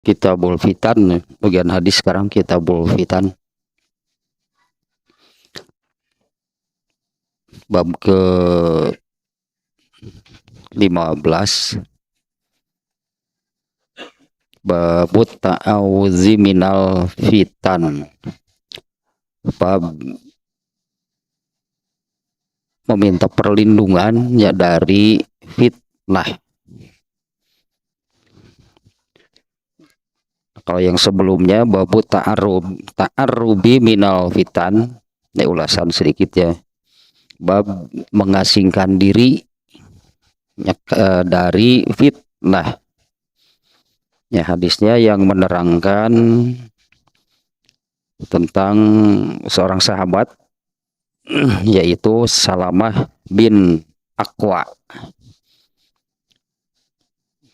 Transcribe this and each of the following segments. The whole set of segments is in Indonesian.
Kitabul Fitan, bagian hadis sekarang Kitabul Fitan, bab ke 15, babut ta'awuzi minal fitan, bab meminta perlindungan ya dari fitnah. Kalau yang sebelumnya babut ta'arrubi minal fitan, ini ulasan sedikit ya. Bab mengasingkan diri dari fitnah. Ya, hadisnya yang menerangkan tentang seorang sahabat yaitu Salamah bin Aqwa.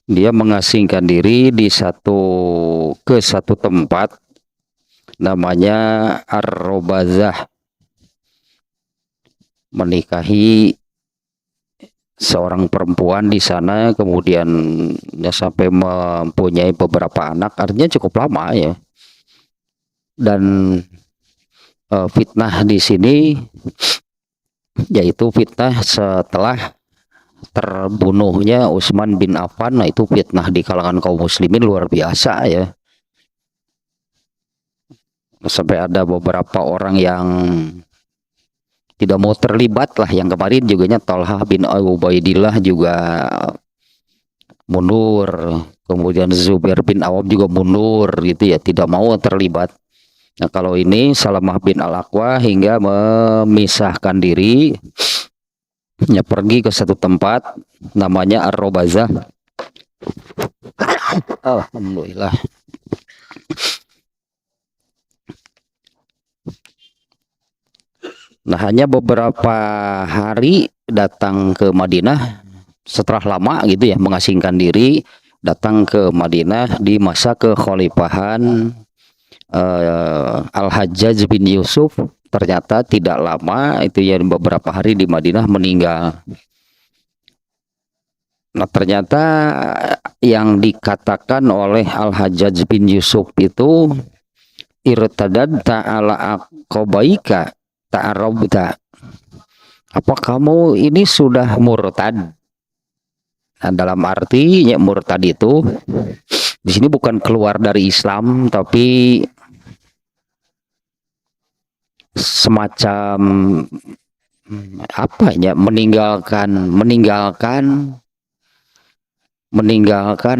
Dia mengasingkan diri di satu tempat namanya Ar-Robazah, menikahi seorang perempuan di sana, kemudian ya sampai mempunyai beberapa anak, artinya cukup lama ya. Dan fitnah di sini yaitu fitnah setelah terbunuhnya Utsman bin Affan. Nah, itu fitnah di kalangan kaum muslimin luar biasa ya. Sampai ada beberapa orang yang tidak mau terlibat lah, yang kemarin juga Thalhah bin Ubaidillah juga mundur, kemudian Zubair bin Awam juga mundur gitu ya, tidak mau terlibat. Nah, kalau ini Salamah bin Al-Aqwa hingga memisahkan diri, ya pergi ke satu tempat namanya Ar-Robazah. Alhamdulillah. Nah, hanya beberapa hari datang ke Madinah setelah lama gitu ya, mengasingkan diri, datang ke Madinah di masa kekhalifahan Al-Hajjaj bin Yusuf. Ternyata tidak lama itu ya, beberapa hari di Madinah meninggal. Nah, ternyata yang dikatakan oleh Al-Hajjaj bin Yusuf itu irtadadta ala aqabaika ta'arabta, apa kamu ini sudah murtad? Nah, dalam arti ya, murtad itu di sini bukan keluar dari Islam, tapi semacam apa ya, meninggalkan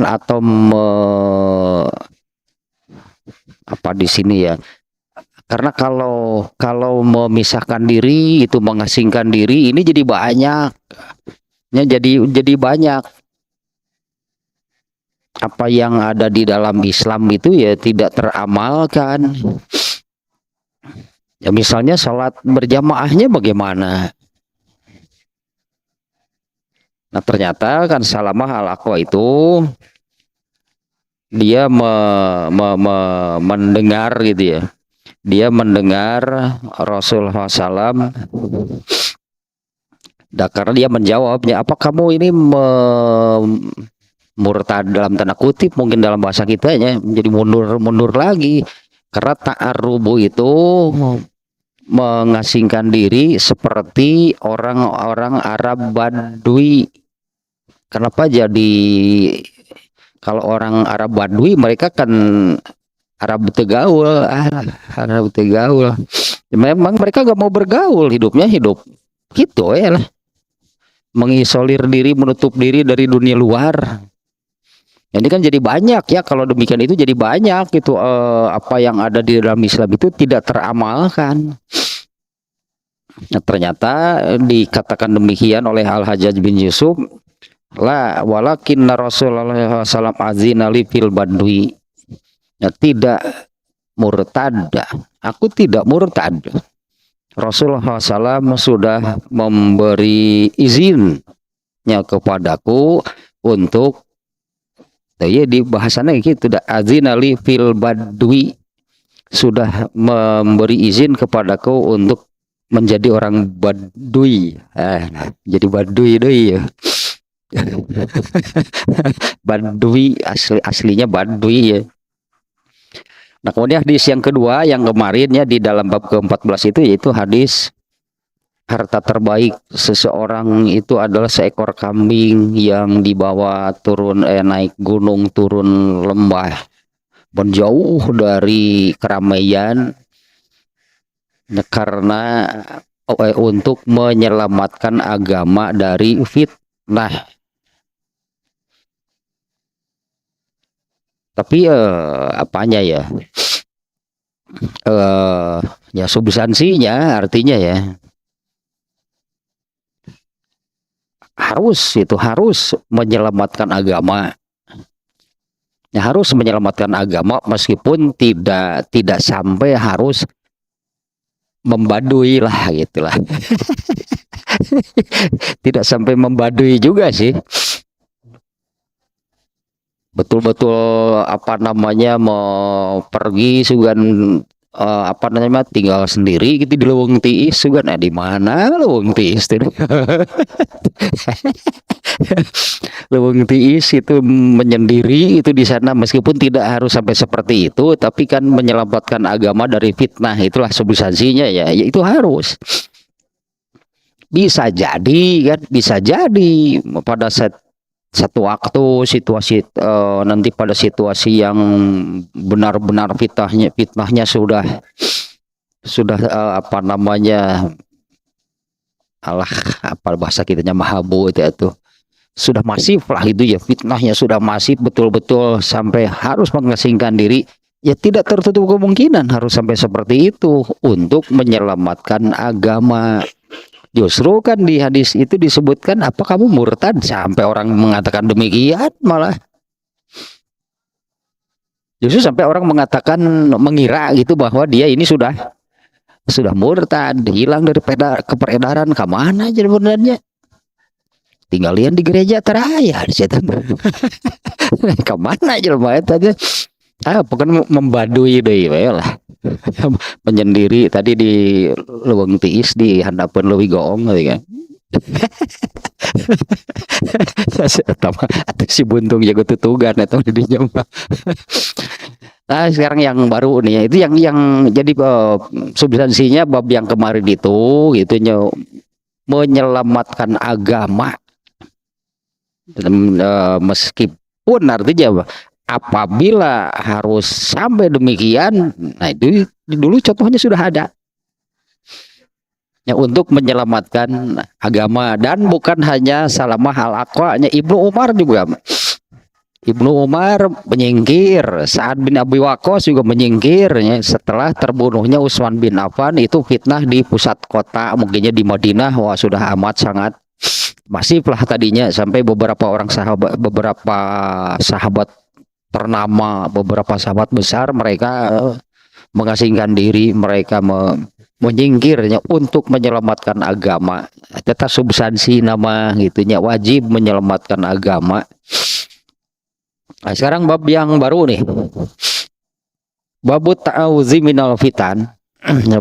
atau apa di sini ya. Karena kalau memisahkan diri itu, mengasingkan diri, ini jadi banyak. Ya, jadi banyak. Apa yang ada di dalam Islam itu ya tidak teramalkan. Ya, misalnya sholat berjamaahnya bagaimana? Nah, ternyata kan Salamah Al-Aqwa itu dia mendengar gitu ya. Dia mendengar Rasulullah SAW. Karena dia menjawabnya, apa kamu ini murtad dalam tanda kutip, mungkin dalam bahasa kita ya, menjadi mundur lagi. Karena ta'arrubu itu mengasingkan diri seperti orang-orang Arab Badui. Kenapa jadi, kalau orang Arab Badui mereka kan Arab tegaul, Arab tegaul. Memang mereka gak mau bergaul, hidupnya hidup gitu ya lah, mengisolir diri, menutup diri dari dunia luar. Ini kan jadi banyak ya, kalau demikian itu jadi banyak itu apa yang ada di dalam Islam itu tidak teramalkan. Nah, ternyata dikatakan demikian oleh Al-Hajjaj bin Yusuf, la walakinna Rasulullah SAW azina li fil badwi. Ya, tidak murtad, aku tidak murtad. Rasulullah SAW sudah memberi izinnya kepadaku untuk, ya di bahasanya gitu, azina li fil badwi, sudah memberi izin kepadaku untuk menjadi orang badui. Jadi badui deh ya. Badui aslinya badui ya. Nah, kemudian hadis yang kedua yang kemarin ya di dalam bab ke-14 itu yaitu hadis harta terbaik seseorang itu adalah seekor kambing yang dibawa naik gunung turun lembah menjauh dari keramaian karena untuk menyelamatkan agama dari fitnah. Tapi apanya ya? Ya substansinya artinya ya harus menyelamatkan agama. Ya, harus menyelamatkan agama meskipun tidak sampai harus membadui lah gitulah. Tidak sampai membadui juga sih. Betul-betul apa namanya mau pergi sugan apa namanya tinggal sendiri gitu di Leuweung Tiis sugan di mana Leuweung Tiis itu. Leuweung Tiis itu menyendiri itu di sana meskipun tidak harus sampai seperti itu tapi kan menyelamatkan agama dari fitnah itulah substansinya ya itu harus. Bisa jadi pada satu waktu situasi nanti pada situasi yang benar-benar fitnahnya sudah apa namanya alah apa bahasa kitanya mahabu itu sudah masif lah itu ya fitnahnya sudah masif betul-betul sampai harus mengasingkan diri ya tidak tertutup kemungkinan harus sampai seperti itu untuk menyelamatkan agama. Justru kan di hadis itu disebutkan apa kamu murtad sampai orang mengatakan demikian malah justru sampai orang mengatakan mengira gitu bahwa dia ini sudah murtad hilang dari keperedaran kemana aja sebenarnya tinggal lihat di gereja teraya kemana aja lumayan tadi bukan membadui deh lah menyendiri tadi di Leuweung Tiis di hadapan Leuwi Goong kan atau si buntung jago tutugan atau di nyoba. Nah sekarang yang baru nih itu yang jadi substansinya bab yang kemarin itu gitu menyelamatkan agama meskipun artinya apabila harus sampai demikian nah itu dulu contohnya sudah ada ya untuk menyelamatkan agama dan bukan hanya Salamah Al-Aqwa Ibnu Umar juga Ibnu Umar menyingkir Sa'ad bin Abi Waqqas juga menyingkir ya, setelah terbunuhnya Utsman bin Affan itu fitnah di pusat kota mungkinnya di Madinah wah sudah amat sangat masif lah tadinya sampai beberapa sahabat ternama beberapa sahabat besar mereka mengasingkan diri mereka menyingkirnya untuk menyelamatkan agama tetap substansi nama gitunya wajib menyelamatkan agama. Nah, sekarang bab yang baru nih bab ta'awudzi minal fitan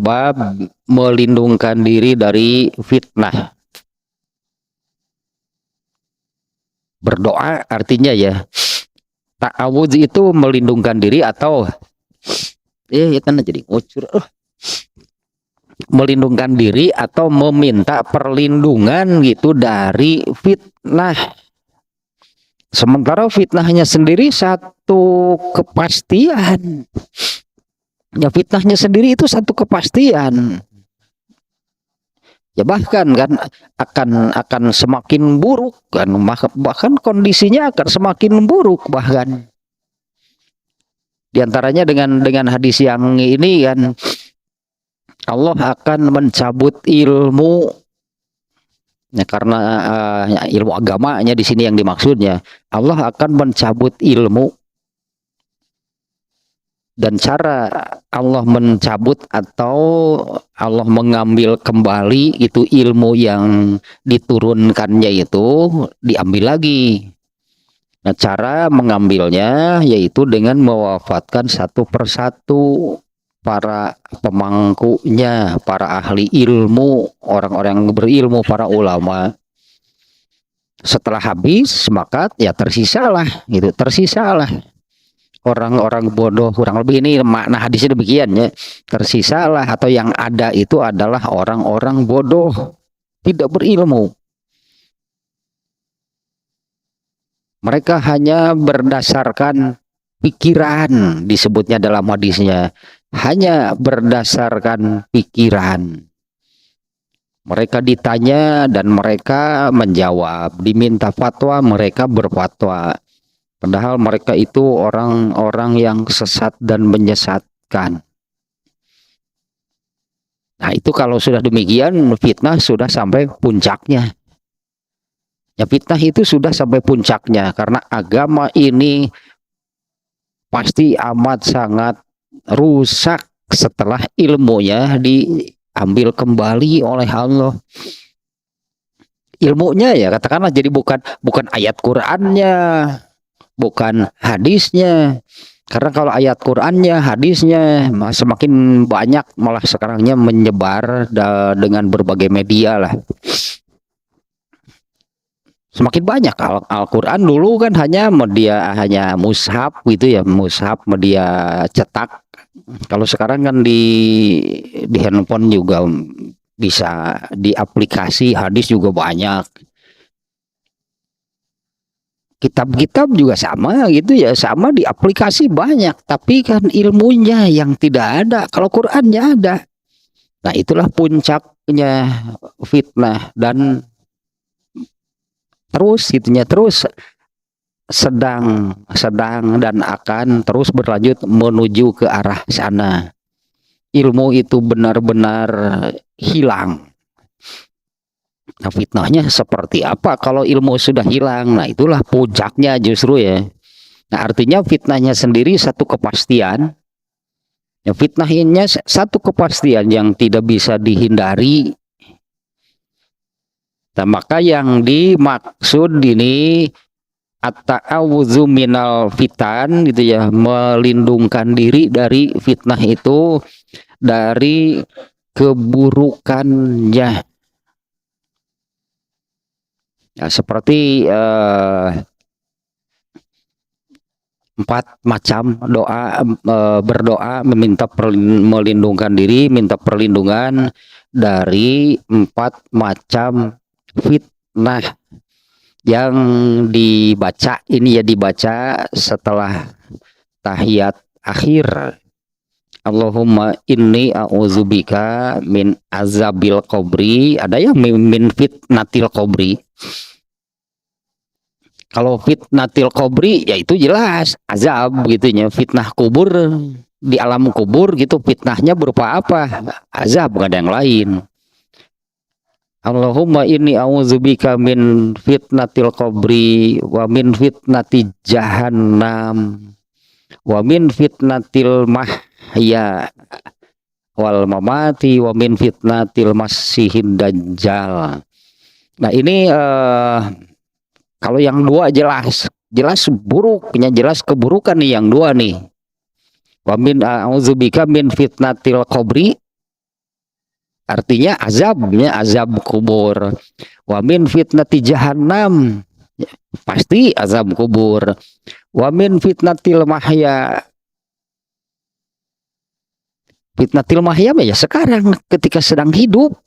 bab melindungkan diri dari fitnah. Berdoa artinya ya ta'awudz itu melindungkan diri atau ya kan jadi ngucur melindungkan diri atau meminta perlindungan gitu dari fitnah. Sementara fitnahnya sendiri satu kepastian. Ya fitnahnya sendiri itu satu kepastian. Ya bahkan kan akan semakin buruk kan bahkan kondisinya akan semakin buruk bahkan diantaranya dengan hadis yang ini kan Allah akan mencabut ilmu ya karena ilmu agamanya di sini yang dimaksudnya Allah akan mencabut ilmu dan cara Allah mencabut atau Allah mengambil kembali itu ilmu yang diturunkannya itu diambil lagi. Nah, cara mengambilnya yaitu dengan mewafatkan satu persatu para pemangkunya, para ahli ilmu, orang-orang yang berilmu, para ulama. Setelah habis, maka ya tersisalah orang-orang bodoh, kurang lebih ini makna hadisnya demikian ya. Tersisalah atau yang ada itu adalah orang-orang bodoh, tidak berilmu. Mereka hanya berdasarkan pikiran, disebutnya dalam hadisnya, hanya berdasarkan pikiran. Mereka ditanya dan mereka menjawab, diminta fatwa mereka berfatwa. Padahal mereka itu orang-orang yang sesat dan menyesatkan. Nah, itu kalau sudah demikian, fitnah sudah sampai puncaknya. Ya, fitnah itu sudah sampai puncaknya karena agama ini pasti amat sangat rusak setelah ilmunya diambil kembali oleh Allah. Ilmunya ya katakanlah jadi bukan ayat Qur'annya, bukan hadisnya. Karena kalau ayat Qur'annya, hadisnya semakin banyak malah sekarangnya menyebar dengan berbagai media lah. Semakin banyak. Al-Quran dulu kan hanya mushaf gitu ya, mushaf media cetak. Kalau sekarang kan di handphone juga bisa, di aplikasi hadis juga banyak. Kitab-kitab juga sama gitu ya, sama di aplikasi banyak, tapi kan ilmunya yang tidak ada. Kalau Qurannya ada. Nah, itulah puncaknya fitnah dan terus gitunya, terus sedang dan akan terus berlanjut menuju ke arah sana. Ilmu itu benar-benar hilang. Nah, fitnahnya seperti apa kalau ilmu sudah hilang? Nah, itulah puncaknya justru ya. Nah, artinya fitnahnya sendiri satu kepastian. Ya, fitnahnya satu kepastian yang tidak bisa dihindari. Nah, maka yang dimaksud ini at-ta'awudzu minal fitan gitu ya, melindungkan diri dari fitnah itu, dari keburukannya. Ya, seperti 4 macam doa, berdoa meminta melindungkan diri, minta perlindungan dari 4 macam fitnah yang dibaca ini ya, dibaca setelah tahiyat akhir. Allahumma inni a'udzubika min azabil qabri, ada yang min fitnatil qabri. Kalau fitnatil qabri ya itu jelas azab gitu ya, fitnah kubur di alam kubur gitu, fitnahnya berupa apa? Azab, bukan ada yang lain. Allahumma inni a'udzubika min fitnatil qabri wa min fitnati jahannam wa min fitnatil mahya wal mamati wa min fitnatil masihid dajjal. Nah, ini kalau yang dua jelas buruknya, jelas keburukan nih yang dua nih. Wa min a'udzubika min fitnatil qabri, artinya azabnya, azab kubur. Wa min fitnati jahannam, pasti azab kubur. Wa min fitnatil mahya, fitnatil mahya ya sekarang ketika sedang hidup,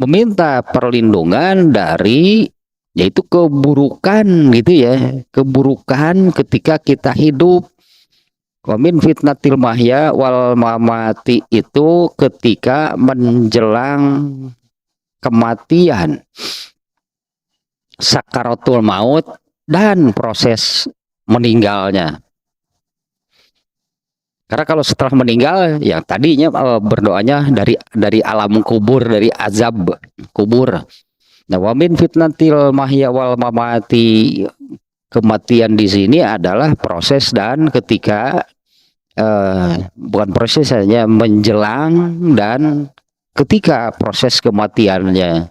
meminta perlindungan dari yaitu keburukan gitu ya, keburukan ketika kita hidup. Wa min fitnatil mahya wal mamati, itu ketika menjelang kematian, sakaratul maut dan proses meninggalnya. Karena kalau setelah meninggal yang tadinya berdoanya dari alam kubur, dari azab kubur. Nah, wa min fitnatil mahya wal mamati, kematian di sini adalah proses dan ketika bukan proses hanya menjelang dan ketika proses kematiannya.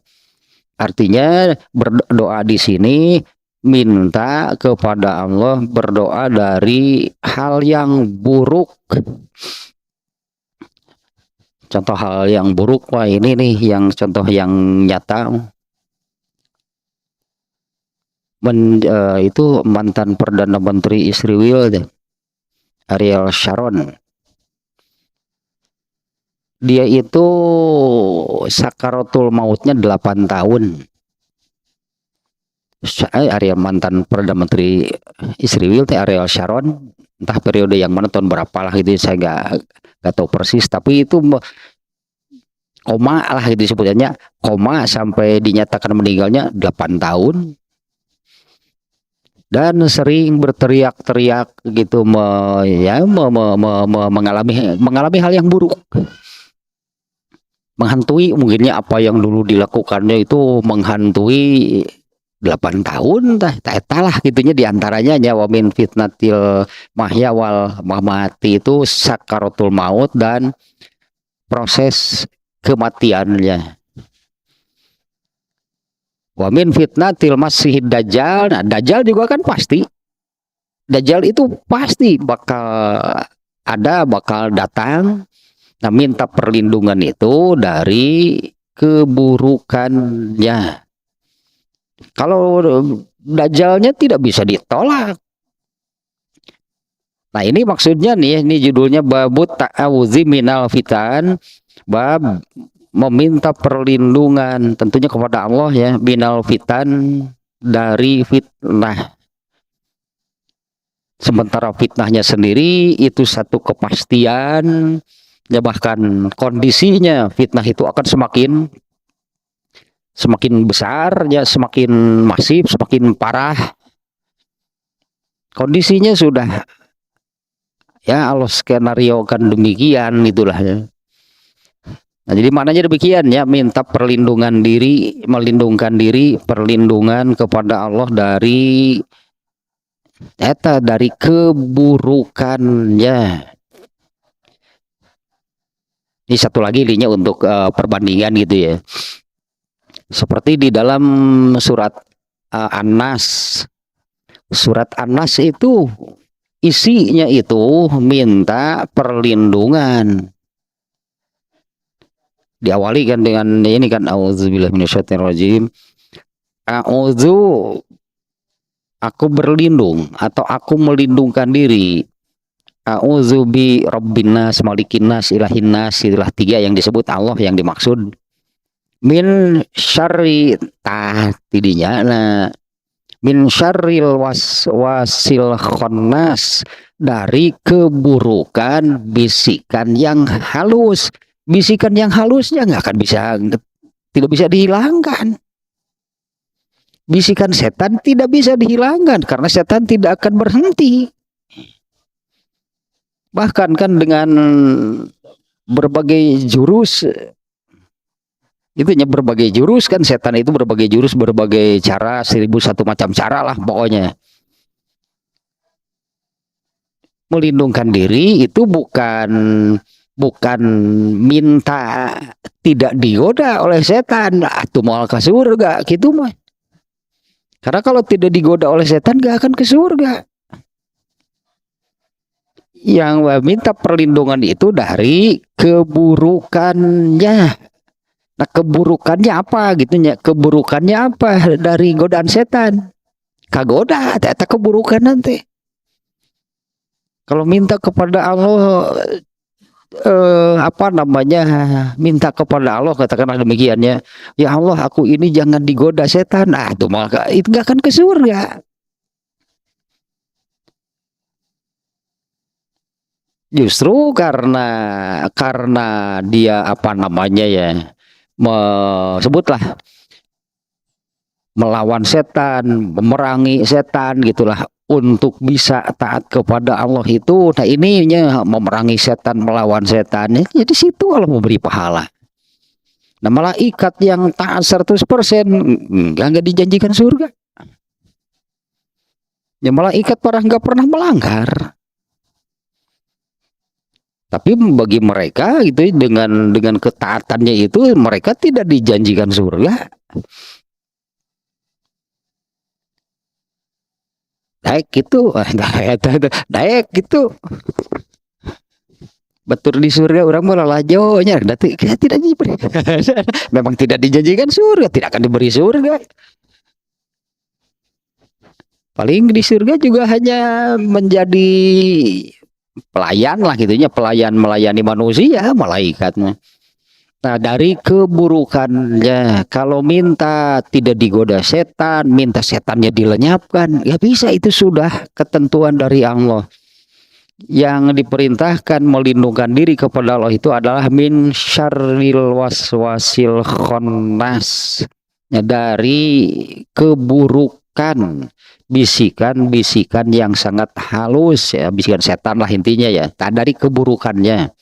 Artinya berdoa di sini minta kepada Allah, berdoa dari hal yang buruk. Contoh hal yang buruk, wah ini nih yang contoh yang nyata. Itu mantan Perdana Menteri Israel deh. Ariel Sharon. Dia itu sakaratul mautnya 8 tahun. Ariel mantan Perdana Menteri Israel, Ariel Sharon, entah periode yang mana, tahun berapa lah itu saya nggak tahu persis, tapi itu koma lah itu disebutnya, koma sampai dinyatakan meninggalnya 8 tahun. Dan sering berteriak-teriak gitu, mengalami hal yang buruk, menghantui mungkinnya apa yang dulu dilakukannya itu menghantui 8 tahun lah gitunya, diantaranya nyawa min fitnatil mahya wal mamati, itu sakaratul maut dan proses kematiannya. Wa min fitnatil masih dajjal. Nah, dajjal juga kan pasti. Dajjal itu pasti bakal datang. Nah, minta perlindungan itu dari keburukannya. Kalau dajjalnya tidak bisa ditolak. Nah, ini maksudnya nih, ini judulnya babut ta'awudzi minal fitan, bab meminta perlindungan tentunya kepada Allah ya, minal fitan, dari fitnah. Sementara fitnahnya sendiri itu satu kepastian ya, bahkan kondisinya fitnah itu akan semakin besar ya, semakin masif, semakin parah. Kondisinya sudah ya Allah skenario kan demikian itulah ya. Nah, jadi maknanya demikian ya, minta perlindungan diri, melindungkan diri, perlindungan kepada Allah dari keburukannya. Ini satu lagi linknya untuk perbandingan gitu ya. Seperti di dalam surat An-Nas. Surat An-Nas itu isinya itu minta perlindungan. Diawali kan dengan ini kan, auzubillahi minasyaitonirrajim. Aku berlindung atau aku melindungkan diri. Auzubi rabbinnas, malikinnas, ilahinnas, itulah 3 yang disebut Allah yang dimaksud. Min syarri tidinya nah, min syarril waswasil khannas, dari keburukan bisikan yang halus. Bisikan yang halusnya tidak bisa dihilangkan. Bisikan setan tidak bisa dihilangkan karena setan tidak akan berhenti. Bahkan kan dengan berbagai jurus, berbagai jurus kan, setan itu berbagai jurus, berbagai cara, 1001 macam cara lah pokoknya. Melindungkan diri itu bukan minta tidak digoda oleh setan atau mau ke surga gitu mah. Karena kalau tidak digoda oleh setan gak akan ke surga. Yang minta perlindungan itu dari keburukannya. Nah, keburukannya apa gitu ya? Keburukannya apa dari godaan setan? Kagoda, ternyata keburukan nanti. Kalau minta kepada Allah, minta kepada Allah, katakanlah demikian ya, ya Allah aku ini jangan digoda setan, itu maka itu gak akan ke surga. Justru karena dia sebutlah melawan setan, memerangi setan gitulah, untuk bisa taat kepada Allah itu. Nah, ininya memerangi setan, melawan setan, jadi situ Allah memberi pahala. Nah, malaikat yang taat 100% enggak dijanjikan surga. Ya, malaikat nggak pernah melanggar. Tapi bagi mereka gitu, dengan ketaatannya itu mereka tidak dijanjikan surga. Naik gitu, naik gitu. Betul di surga orang malah lajonya, tidak diberi. Memang tidak dijanjikan surga, tidak akan diberi surga. Paling di surga juga hanya menjadi pelayan lah gitunya, pelayan melayani manusia malaikatnya. Nah, dari keburukannya, kalau minta tidak digoda setan, minta setannya dilenyapkan, ya bisa, itu sudah ketentuan dari Allah. Yang diperintahkan melindungkan diri kepada Allah itu adalah min syarril waswasil khannas, ya, dari keburukan bisikan-bisikan yang sangat halus, ya, bisikan setan lah intinya ya, dari keburukannya.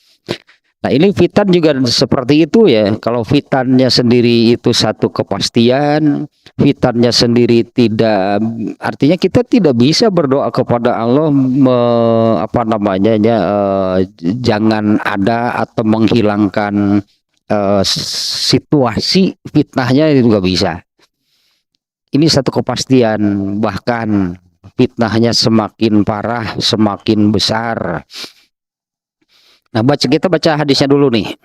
Nah, ini fitan juga seperti itu ya. Kalau fitannya sendiri itu satu kepastian, fitannya sendiri tidak, artinya kita tidak bisa berdoa kepada Allah apa namanya ya, jangan ada atau menghilangkan situasi fitnahnya, itu juga bisa. Ini satu kepastian, bahkan fitnahnya semakin parah, semakin besar. Nah, kita baca hadisnya dulu nih.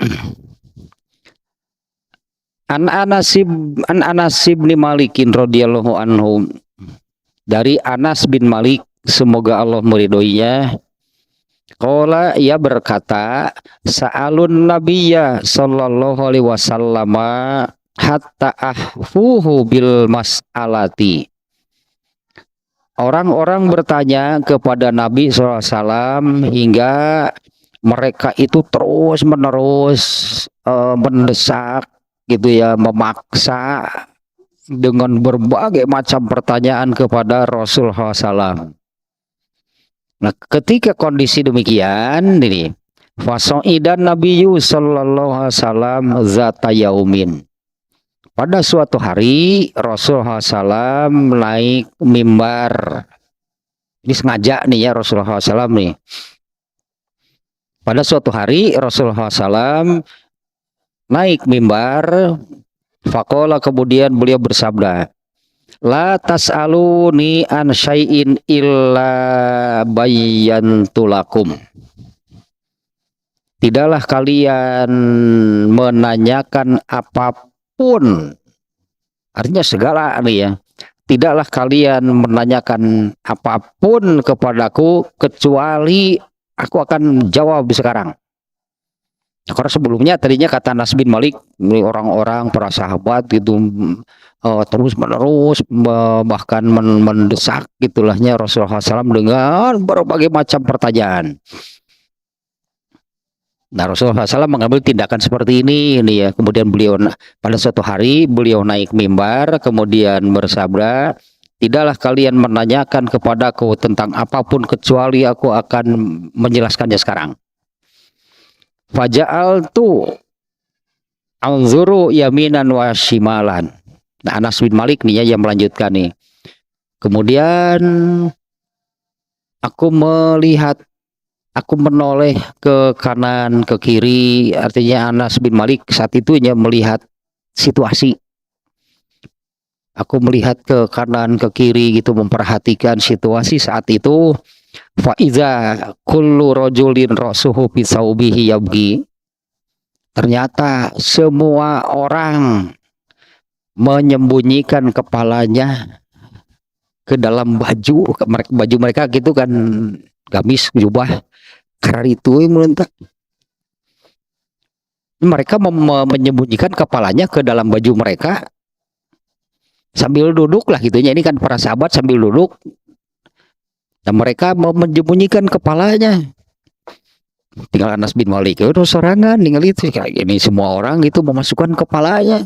An Anas bin Malikin radhiyallahu anhu, dari Anas bin Malik semoga Allah meridhoinya, qala, ia berkata, sa'alun nabiyya sallallahu alaihi wasallam hatta ahfuhu bil mas'alati. Orang-orang bertanya kepada Nabi SAW hingga mereka itu terus menerus mendesak gitu ya, memaksa dengan berbagai macam pertanyaan kepada Rasulullah SAW. Nah, ketika kondisi demikian ini, fasoidan Nabiyyu sallallahu alaihi wasallam zata yaumin. Pada suatu hari Rasulullah SAW naik mimbar. Ini sengaja nih ya Rasulullah SAW nih. Pada suatu hari Rasulullah SAW naik mimbar, faqala, kemudian beliau bersabda, la tas'aluni an syai'in illa bayyantu lakum. Tidaklah kalian menanyakan apapun, artinya segala nih ya. Tidaklah kalian menanyakan apapun kepadaku kecuali aku akan jawab sekarang. Karena sebelumnya tadinya kata Anas bin Malik, ini orang-orang para sahabat gitu terus menerus bahkan mendesak gitulahnya Rasulullah SAW dengan berbagai macam pertanyaan. Nah, Rasulullah SAW mengambil tindakan seperti ini ya. Kemudian beliau pada suatu hari beliau naik mimbar, kemudian bersabda, tidaklah kalian menanyakan kepadaku tentang apapun kecuali aku akan menjelaskannya sekarang. Faja'altu anzuru yaminan wa shimalan. Nah, Anas bin Malik nih ya yang melanjutkan nih. Kemudian aku menoleh ke kanan, ke kiri. Artinya Anas bin Malik saat itu melihat situasi. Aku melihat ke kanan, ke kiri gitu, memperhatikan situasi saat itu. Faiza kullu rajulin rasuhu fi saubihi yabgi. Ternyata semua orang menyembunyikan kepalanya ke dalam baju mereka gitu kan, gamis, jubah. Karena itu mereka menyembunyikan kepalanya ke dalam baju mereka sambil duduk lah gitunya. Ini kan para sahabat sambil duduk dan mereka mau menyembunyikan kepalanya. Tinggal Anas bin Malik itu sorangan tinggal itu kayak ini, semua orang itu memasukkan kepalanya.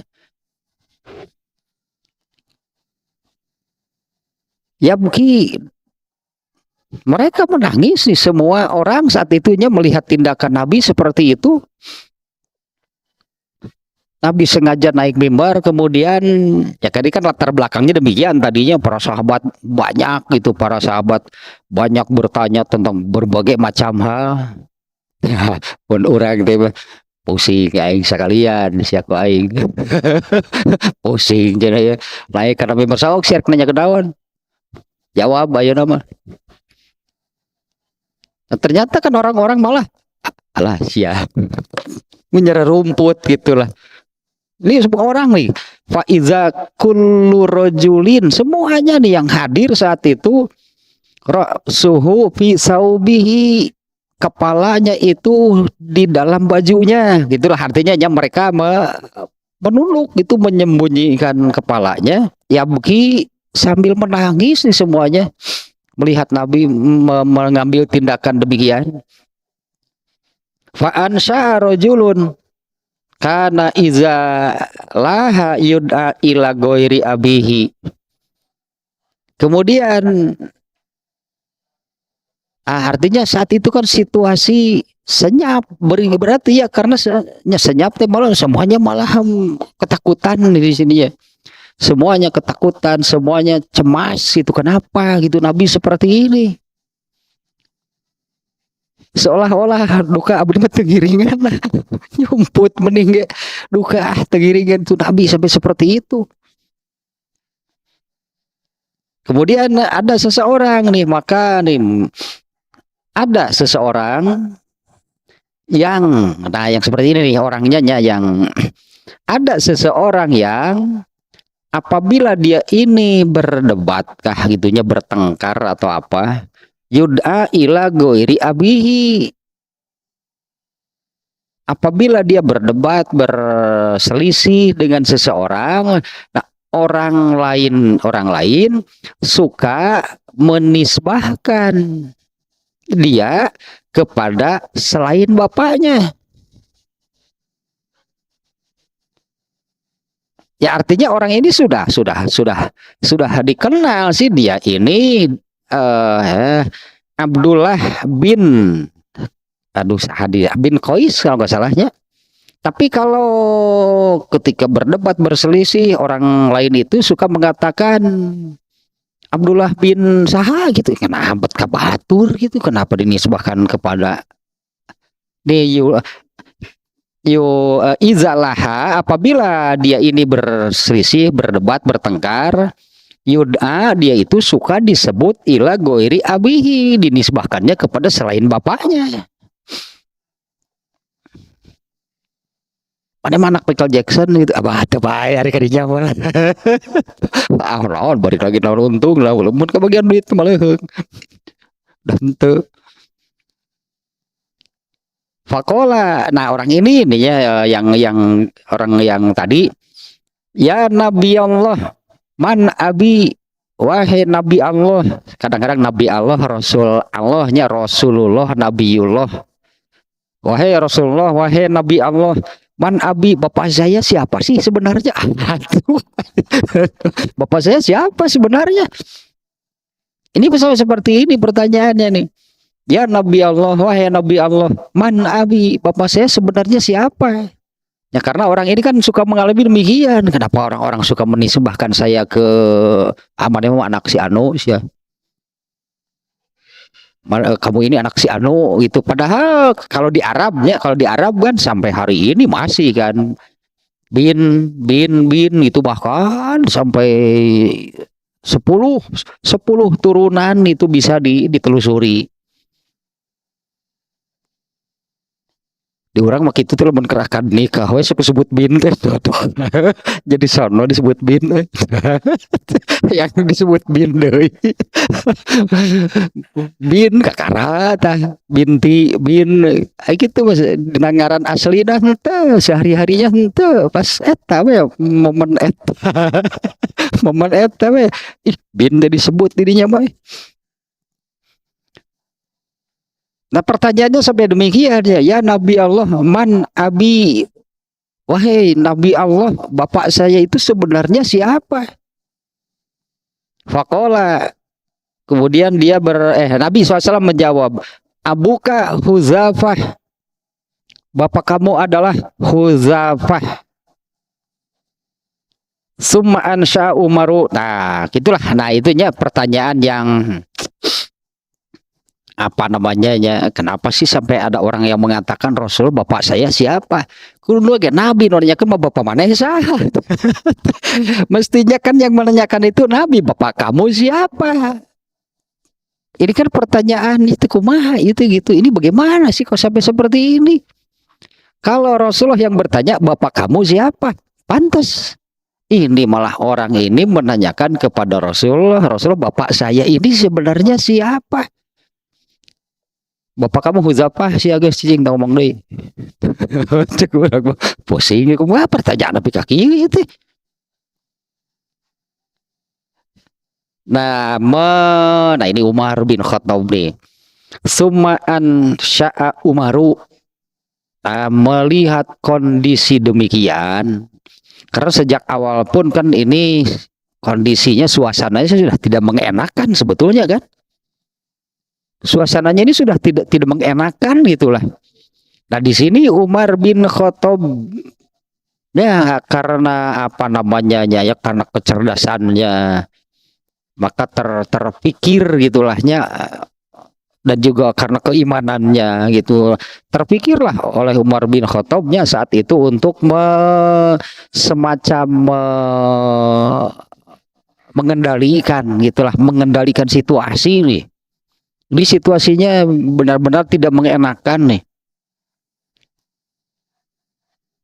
Ya mungkin mereka menangis nih, semua orang saat itunya melihat tindakan Nabi seperti itu. Nabi sengaja naik mimbar, kemudian ya tadi kan latar belakangnya demikian, tadinya para sahabat banyak gitu, para sahabat banyak bertanya tentang berbagai macam hal. Ya, pun orang itu pusing aing sekalian siapa aing. Pusing jadi ya. Naik karena mimbar saok siar nanya ke daun. Jawab ayo nama. Nah, ternyata kan orang-orang malah alah siap menyerah rumput gitulah. Ini semua orang nih, faiza kullu rajulin, semuanya nih yang hadir saat itu, suhu fi saubihi, kepalanya itu di dalam bajunya, gitulah artinya ya mereka menunduk itu menyembunyikan kepalanya, ya beki sambil menangis nih semuanya melihat Nabi mengambil tindakan demikian. Fa ansha rajulun kana iza laha yud'a ila ghairi abihi. Kemudian artinya saat itu kan situasi senyap, berarti ya karena senyap teh malah semuanya malah ketakutan di sini ya. Semuanya ketakutan, semuanya cemas itu kenapa gitu Nabi seperti ini. Seolah-olah duka abdi mah tegiringan lah. Nyumput mending duka tegiringan tuh Nabi sampai seperti itu. Kemudian ada seseorang nih, maka nih ada seseorang yang seperti ini nih orangnya yang ada seseorang yang apabila dia ini berdebat kah gitunya, bertengkar atau apa, yud'a ila ghairi abihi, apabila dia berdebat berselisih dengan seseorang, nah orang lain suka menisbahkan dia kepada selain bapaknya. Ya artinya orang ini sudah dikenal sih, dia ini Abdullah bin bin Qais kalau nggak salahnya. Tapi kalau ketika berdebat berselisih, orang lain itu suka mengatakan Abdullah bin Saha gitu, kenapa kabatur gitu, kenapa dinisbahkan kepada izalaha, apabila dia ini berselisih, berdebat, bertengkar, yud'a, dia itu suka disebut ila ghairi abihi, dinisbahkannya kepada selain bapaknya. Mana anak Michael Jackson gitu, abah ada bae hari kadinya mah. Lawan balik lagi lawan untung lah, walaupun kebagian duit malah dan teu. Fakola, nah orang ini nih ya yang orang yang tadi, ya Nabi Allah, man abi, wahai Nabi Allah. Kadang-kadang Nabi Allah, Rasul Allahnya Rasulullah, Nabiullah. Wahai Rasulullah, wahai Nabi Allah, man abi, bapak saya siapa sih sebenarnya? Bapak saya siapa sebenarnya? Ini seperti ini pertanyaannya nih. Ya Nabi Allah, wahai Nabi Allah, man abi, bapak saya sebenarnya siapa? Ya karena orang ini kan suka mengalami demikian. Kenapa orang-orang suka menisbahkan saya ke anak si Anu ya? Kamu ini anak si Anu gitu. Padahal kalau di Arab kan sampai hari ini masih kan bin itu, bahkan sampai 10 turunan itu bisa ditelusuri. Di orang mah itu tuh menkerahkan nikah we sebut bin teh tuh. Jadi sono disebut bin yang disebut bin deui. Bin kakara tah, binti bin gitu mas dengaran asli dah henteu, sehari-harinya henteu, pas eta we momen eta. Momen eta we bin teh disebut dirinya mah. Nah pertanyaannya sampai demikian ya Nabi Allah, man abi, wahai Nabi Allah, bapak saya itu sebenarnya siapa? Fakola, kemudian dia Nabi SAW menjawab, abuka Huzafah, bapak kamu adalah Huzafah. Summa ansha Umaru. Nah gitulah, nah itunya pertanyaan yang apa namanya ya, kenapa sih sampai ada orang yang mengatakan Rasul bapak saya siapa? Kudu ge Nabi nanyakeun mah bapak maneh saha? Mestinya kan yang menanyakan itu Nabi, bapak kamu siapa? Ini kan pertanyaan itu kumaha itu gitu. Ini bagaimana sih kok sampai seperti ini? Kalau Rasulullah yang bertanya bapak kamu siapa? Pantas. Ini malah orang ini menanyakan kepada Rasulullah, Rasulullah bapak saya ini sebenarnya siapa? Bapak kamu Huzafah sih agak cicing tau ngomong deui. Cek urang mah pusing kumaha pertanyaan tapi kaki itu. Nah ini Umar bin Khattab nih. Sumaan sya'a Umaru, melihat kondisi demikian, karena sejak awal pun kan ini kondisinya suasananya sudah tidak mengenakan sebetulnya kan. Suasananya ini sudah tidak mengenakan gitulah. Nah di sini Umar bin Khattab ya karena apa namanya ya karena kecerdasannya maka terpikir gitulahnya dan juga karena keimanannya gitu terpikirlah oleh Umar bin Khattabnya saat itu untuk semacam mengendalikan situasi nih. Di situasinya benar-benar tidak mengenakan nih.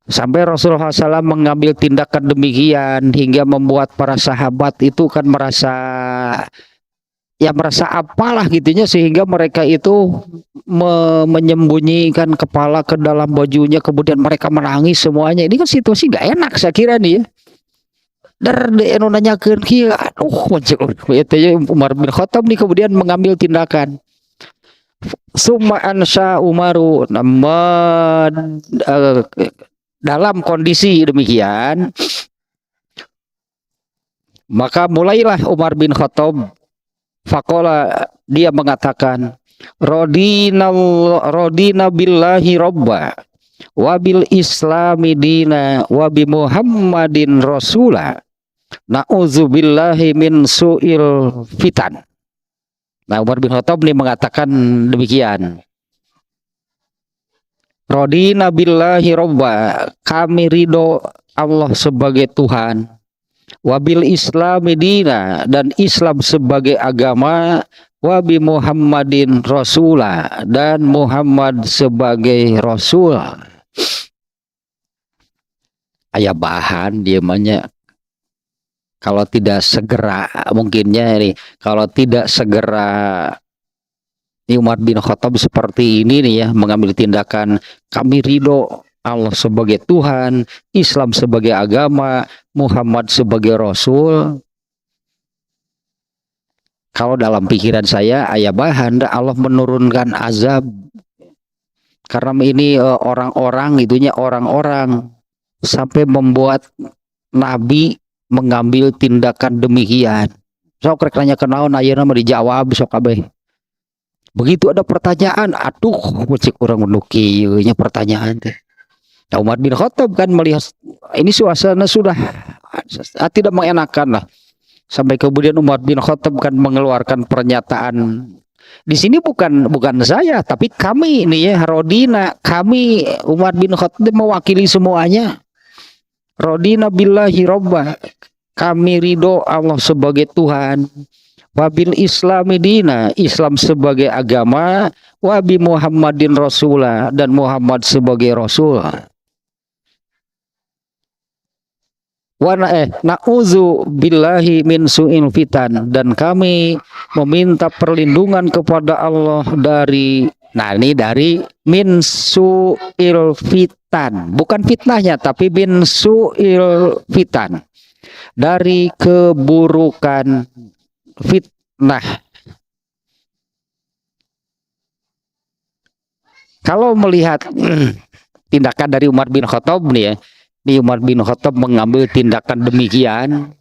Sampai Rasulullah SAW mengambil tindakan demikian hingga membuat para sahabat itu kan merasa apalah gitunya sehingga mereka itu menyembunyikan kepala ke dalam bajunya kemudian mereka menangis semuanya. Ini kan situasi nggak enak saya kira nih ya. Dari nanyakeun kieu aduh Umar bin Khattab nih kemudian mengambil tindakan. Summa ansha Umaru dalam kondisi demikian maka mulailah Umar bin Khattab faqala dia mengatakan rodina billahi robba wabil islami dina wabi Muhammadin rasula na'udzubillahi min su'il fitan. Nah Umar bin Khattab ini mengatakan demikian. Rodina billahi robba, kami ridho Allah sebagai Tuhan. Wabil islami dina, dan Islam sebagai agama. Wabi Muhammadin rasula, dan Muhammad sebagai rasul. Aya bahan dia banyak. Kalau tidak segera mungkinnya ini kalau tidak segera Umar bin Khattab seperti ini nih ya mengambil tindakan kami ridho Allah sebagai Tuhan, Islam sebagai agama, Muhammad sebagai Rasul. Kalau dalam pikiran saya ayah bahan Allah menurunkan azab karena ini orang-orang itunya orang-orang sampai membuat Nabi mengambil tindakan demikian. Sok rek nanya kenaon ayeuna mah dijawab sok kabeh. Begitu ada pertanyaan, aduh cek orang menuki nya pertanyaan teh. Nah, Umar bin Khattab kan melihat ini suasana sudah tidak mengenakan lah. Sampai kemudian Umar bin Khattab kan mengeluarkan pernyataan. Di sini bukan saya, tapi kami ini ya Rodina, kami Umar bin Khattab mewakili semuanya. Rodina billahi robba, kami ridho Allah sebagai Tuhan. Wabil islami dina, Islam sebagai agama. Wabi Muhammadin rasulah, dan Muhammad sebagai rasul. Na'udzu billahi min su'il fitan, dan kami meminta perlindungan kepada Allah dari min su'il fitan, bukan fitnahnya tapi min su'il fitan, dari keburukan fitnah. Kalau melihat tindakan dari Umar bin Khattab nih ya, ini Umar bin Khattab mengambil tindakan demikian.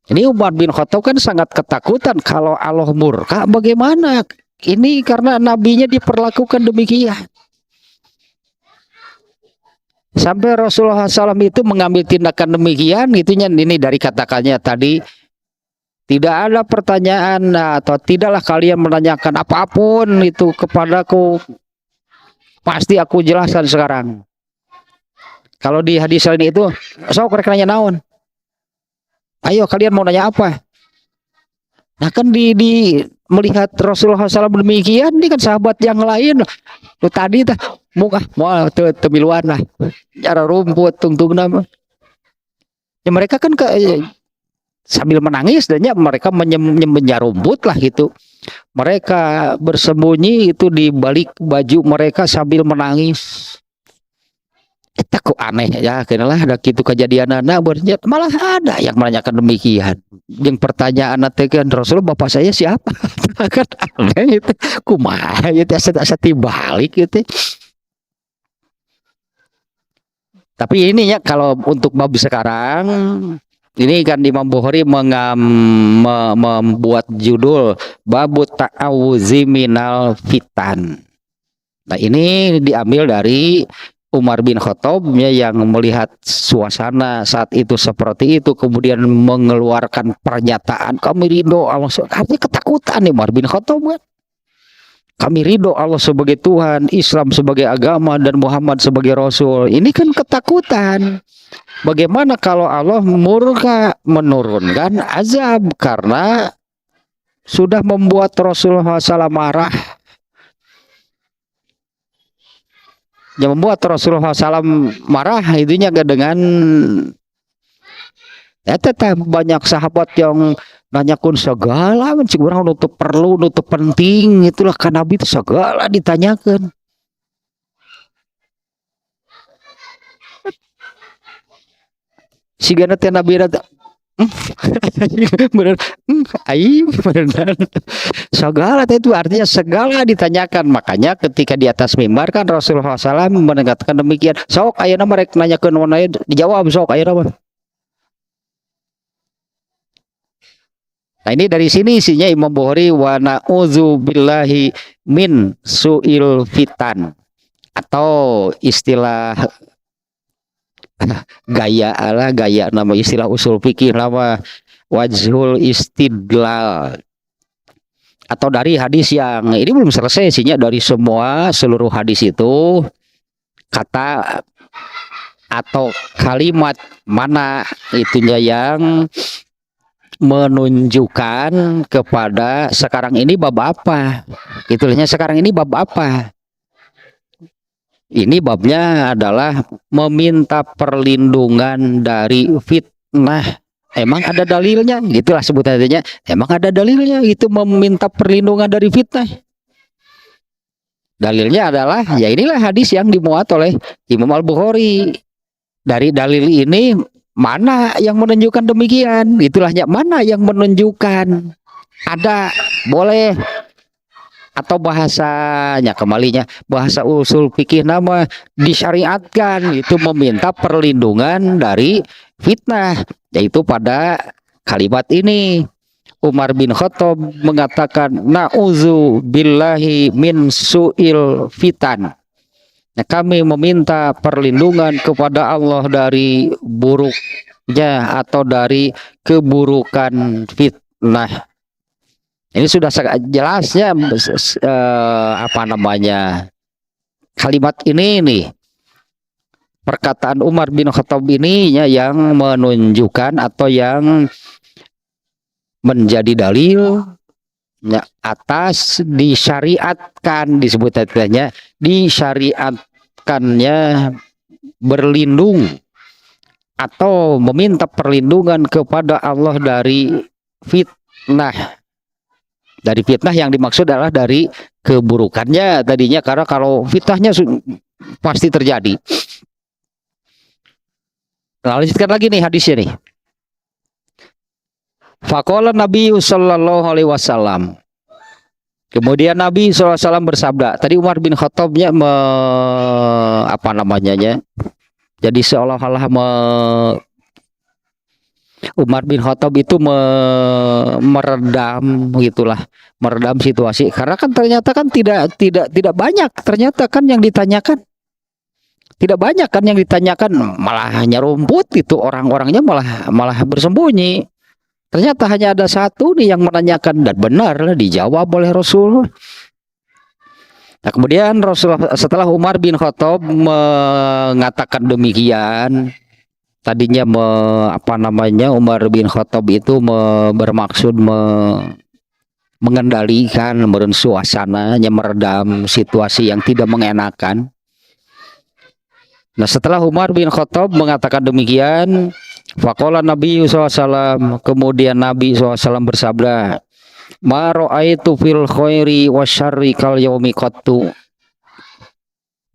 Ini Umar bin Khattab kan sangat ketakutan kalau Allah murka bagaimana? Ini karena nabinya diperlakukan demikian. Sampai Rasulullah SAW itu mengambil tindakan demikian, itunya ini dari katakannya tadi, tidak ada pertanyaan atau tidaklah kalian menanyakan apapun itu kepadaku, pasti aku jelaskan sekarang. Kalau di hadis lain itu, sok rek nanya naon? Ayo kalian mau nanya apa? Nah kan di melihat Rasulullah SAW demikian, ini kan sahabat yang lain tuh tadi tah muka mau temiluan lah cara rumput tungtung nama ya mereka kan sambil menangis dan ya mereka menyembunyikan rumput lah gitu, Mereka bersembunyi itu di balik baju mereka sambil menangis. Kita kok aneh ya, kenalah ada gitu kejadian anak bernyata malah ada yang menanyakan demikian. Yang pertanyaan nanti kan Rasulullah bapak saya siapa? Kan aneh itu, kumaha itu asa balik gitu. Tapi ini ya kalau untuk bab sekarang ini kan Imam Bukhari membuat judul Babu Ta'awuzi Minal Fitan. Nah ini diambil dari Umar bin Khattab ya, yang melihat suasana saat itu seperti itu kemudian mengeluarkan pernyataan kami ridho Allah, artinya ketakutan nih Umar bin Khattab kan. Kami ridho Allah sebagai Tuhan, Islam sebagai agama, dan Muhammad sebagai Rasul. Ini kan ketakutan. Bagaimana kalau Allah murka menurunkan azab karena sudah membuat Rasulullah SAW marah. Yang membuat Rasulullah SAW marah itunya dengan ya tetap banyak sahabat yang nanyakan segala mencik orang nutup perlu nutup penting itulah kan Nabi itu segala ditanyakan. Sigana teh Nabi rada bener bener segala itu artinya segala ditanyakan. Makanya ketika di atas mimbar kan Rasulullah SAW menegaskan demikian, sok ayeuna mereka nanyakan wanaya dijawab sok ayeuna. Nah ini dari sini isinya Imam Bukhari wa na'udzu billahi min su'il fitan, atau istilah gaya nama istilah usul fikih nama wajhul istidlal, atau dari hadis yang ini belum selesai isinya. Dari seluruh hadis itu kata atau kalimat mana itunya yang menunjukkan kepada sekarang ini bab apa, itunya sekarang ini bab apa. Ini babnya adalah meminta perlindungan dari fitnah. Emang ada dalilnya, gitulah sebutannya. Emang ada dalilnya itu meminta perlindungan dari fitnah. Dalilnya adalah ya inilah hadis yang dimuat oleh Imam Al-Bukhari. Dari dalil ini mana yang menunjukkan demikian? Itulahnya mana yang menunjukkan ada boleh, atau bahasanya kembalinya bahasa usul fikih nama disyariatkan itu meminta perlindungan dari fitnah, yaitu pada kalimat ini Umar bin Khattab mengatakan na'udzu billahi min su'il fitan. Nah, kami meminta perlindungan kepada Allah dari buruknya atau dari keburukan fitnah. Ini sudah sangat jelasnya apa namanya kalimat ini nih, perkataan Umar bin Khattab ini ya, yang menunjukkan atau yang menjadi dalil ya, atas disyariatkan, disebut tadinya disyariatkannya berlindung atau meminta perlindungan kepada Allah dari fitnah. Dari fitnah yang dimaksud adalah dari keburukannya tadinya, karena kalau fitnahnya pasti terjadi. Nah, lanjutkan lagi nih hadisnya nih. Faqala Nabi sallallahu alaihi wasallam. Kemudian Nabi SAW bersabda. Tadi Umar bin Khattabnya apa namanya ya? Jadi seolah-olah Umar bin Khattab itu meredam gitulah, meredam situasi karena kan ternyata kan tidak banyak ternyata kan yang ditanyakan, tidak banyak kan yang ditanyakan, malah hanya rumput itu, orang-orangnya malah bersembunyi. Ternyata hanya ada satu nih yang menanyakan dan benar dijawab oleh Rasul. Nah, kemudian Rasulullah setelah Umar bin Khattab mengatakan demikian, tadinya apa namanya Umar bin Khattab itu bermaksud mengendalikan suasananya, meredam situasi yang tidak mengenakan. Nah, setelah Umar bin Khattab mengatakan demikian, faqala Nabi SAW, kemudian Nabi SAW bersabda, Ma ra'aitu fil khairi wasyarri kal yaumi qattu.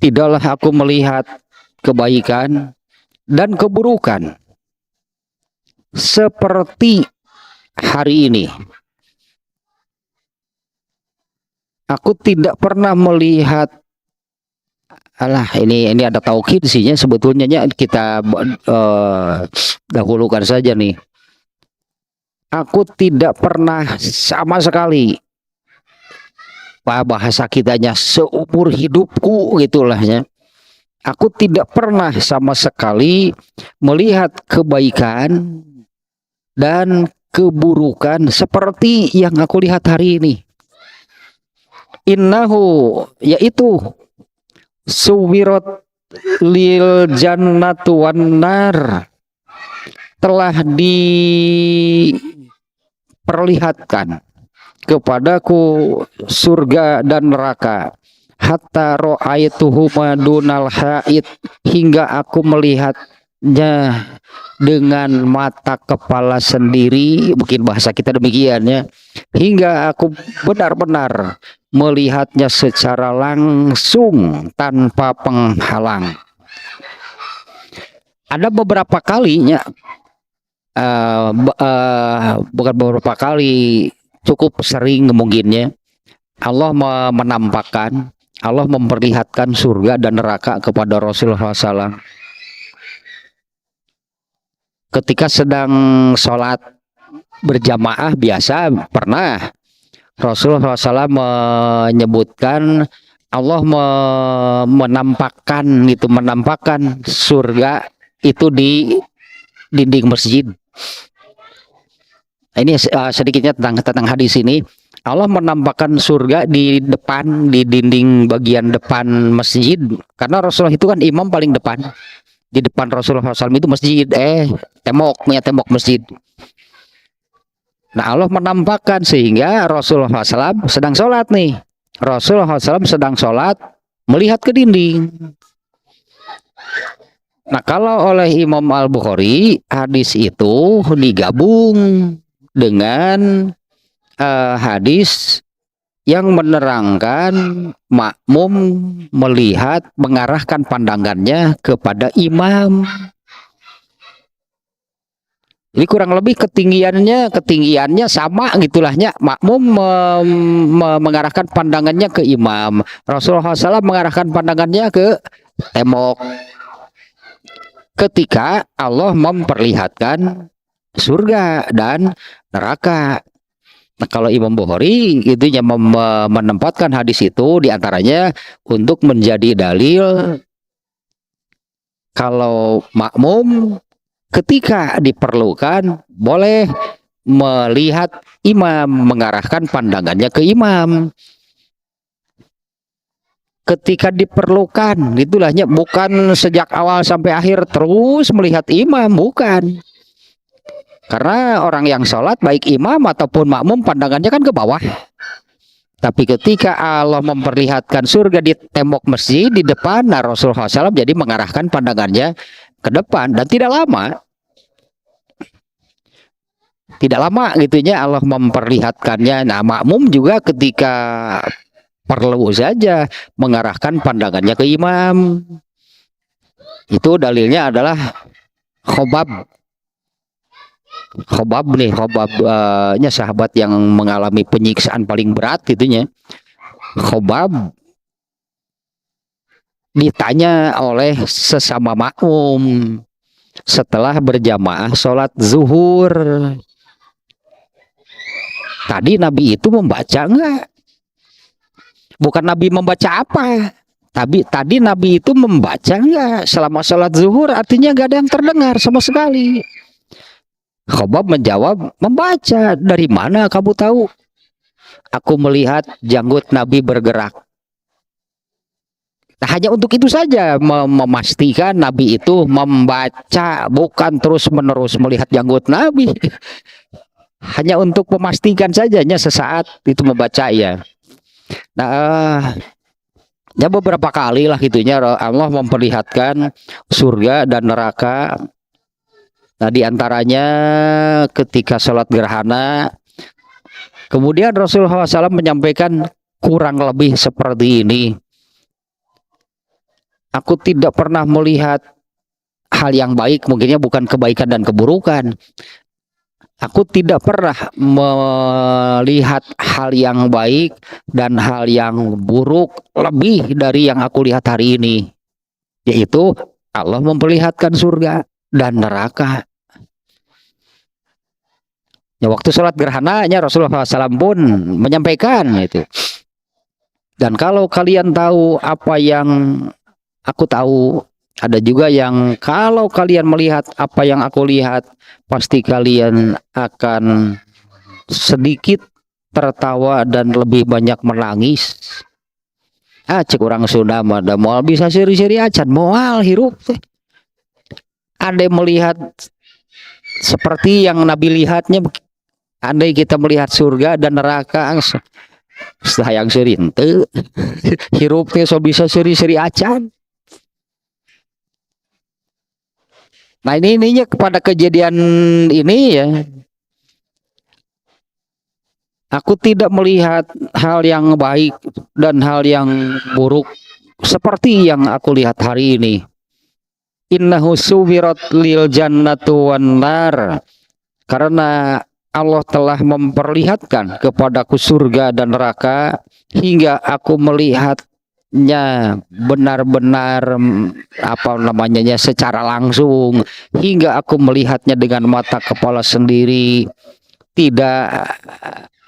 Tidaklah aku melihat kebaikan dan keburukan seperti hari ini. Aku tidak pernah melihat, alah ini ada taukid sihnya sebetulnya kita dahulukan saja nih. Aku tidak pernah sama sekali, bahasa kitanya seumur hidupku gitulahnya. Aku tidak pernah sama sekali melihat kebaikan dan keburukan seperti yang aku lihat hari ini. Innahu, yaitu suwirat lil jannatu wan nar, telah diperlihatkan kepadaku surga dan neraka, hatta ra'aituhuma dunal haid, hingga aku melihatnya dengan mata kepala sendiri, mungkin bahasa kita demikian ya, hingga aku benar-benar melihatnya secara langsung tanpa penghalang. Ada beberapa kalinya, bukan beberapa kali, cukup sering mungkinnya Allah menampakkan, Allah memperlihatkan surga dan neraka kepada Rasulullah SAW ketika sedang sholat berjamaah. Biasa pernah Rasulullah SAW menyebutkan Allah menampakkan surga itu di dinding masjid. Ini sedikitnya tentang hadis ini. Allah menampakkan surga di dinding bagian depan masjid, karena Rasulullah itu kan imam paling depan. Di depan Rasulullah SAW itu masjid, tembok masjid. Nah, Allah menampakkan sehingga Rasulullah SAW sedang sholat nih. Rasulullah SAW sedang sholat melihat ke dinding. Nah, kalau oleh Imam Al-Bukhari, hadis itu digabung dengan hadis yang menerangkan makmum melihat, mengarahkan pandangannya kepada imam. Jadi kurang lebih ketinggiannya sama gitulahnya. Makmum mengarahkan pandangannya ke imam, Rasulullah SAW mengarahkan pandangannya ke tembok ketika Allah memperlihatkan surga dan neraka. Nah, kalau Imam Bukhari itu yang menempatkan hadis itu diantaranya untuk menjadi dalil kalau makmum ketika diperlukan boleh melihat imam, mengarahkan pandangannya ke imam. Ketika diperlukan, itulahnya, bukan sejak awal sampai akhir terus melihat imam, bukan. Karena orang yang sholat baik imam ataupun makmum pandangannya kan ke bawah. Tapi ketika Allah memperlihatkan surga di tembok masjid di depan, nah Rasulullah SAW jadi mengarahkan pandangannya ke depan, dan tidak lama gitunya Allah memperlihatkannya. Nah, makmum juga ketika perlu saja mengarahkan pandangannya ke imam. Itu dalilnya adalah Khobabnya sahabat yang mengalami penyiksaan paling berat itunya. Khobab ditanya oleh sesama makmum setelah berjamaah sholat zuhur, tadi Nabi itu membaca enggak? Bukan Nabi membaca apa, tapi tadi Nabi itu membaca enggak selama sholat zuhur? Artinya enggak ada yang terdengar sama sekali. Khobab menjawab, membaca. Dari mana kamu tahu? Aku melihat janggut Nabi bergerak. Nah, hanya untuk itu saja, memastikan Nabi itu membaca, bukan terus-menerus melihat janggut Nabi. Hanya untuk memastikan saja, sesaat itu membaca ya. Nah, ya beberapa kali lah gitunya Allah memperlihatkan surga dan neraka. Nah, diantaranya ketika sholat gerhana, Kemudian Rasulullah SAW menyampaikan kurang lebih seperti ini. Aku tidak pernah melihat hal yang baik, mungkinnya bukan kebaikan dan keburukan. Aku tidak pernah melihat hal yang baik dan hal yang buruk lebih dari yang aku lihat hari ini. Yaitu Allah memperlihatkan surga dan neraka. Ya, waktu sholat gerhananya Rasulullah SAW pun menyampaikan itu. Dan kalau kalian tahu apa yang aku tahu, ada juga yang kalau kalian melihat apa yang aku lihat, pasti kalian akan sedikit tertawa dan lebih banyak menangis. Cek orang Sunda mah da moal bisa seri-seri acan moal hirup teh. Andai melihat seperti yang Nabi lihatnya, andai kita melihat surga dan neraka, sayang seri henteu. Hirup teh so bisa seri-seri acan. Nah ininya kepada kejadian ini ya, aku tidak melihat hal yang baik dan hal yang buruk seperti yang aku lihat hari ini. Innahu suwirat lil jannatu wan nar. Karena Allah telah memperlihatkan kepadaku surga dan neraka hingga aku melihatnya benar-benar secara langsung, hingga aku melihatnya dengan mata kepala sendiri, tidak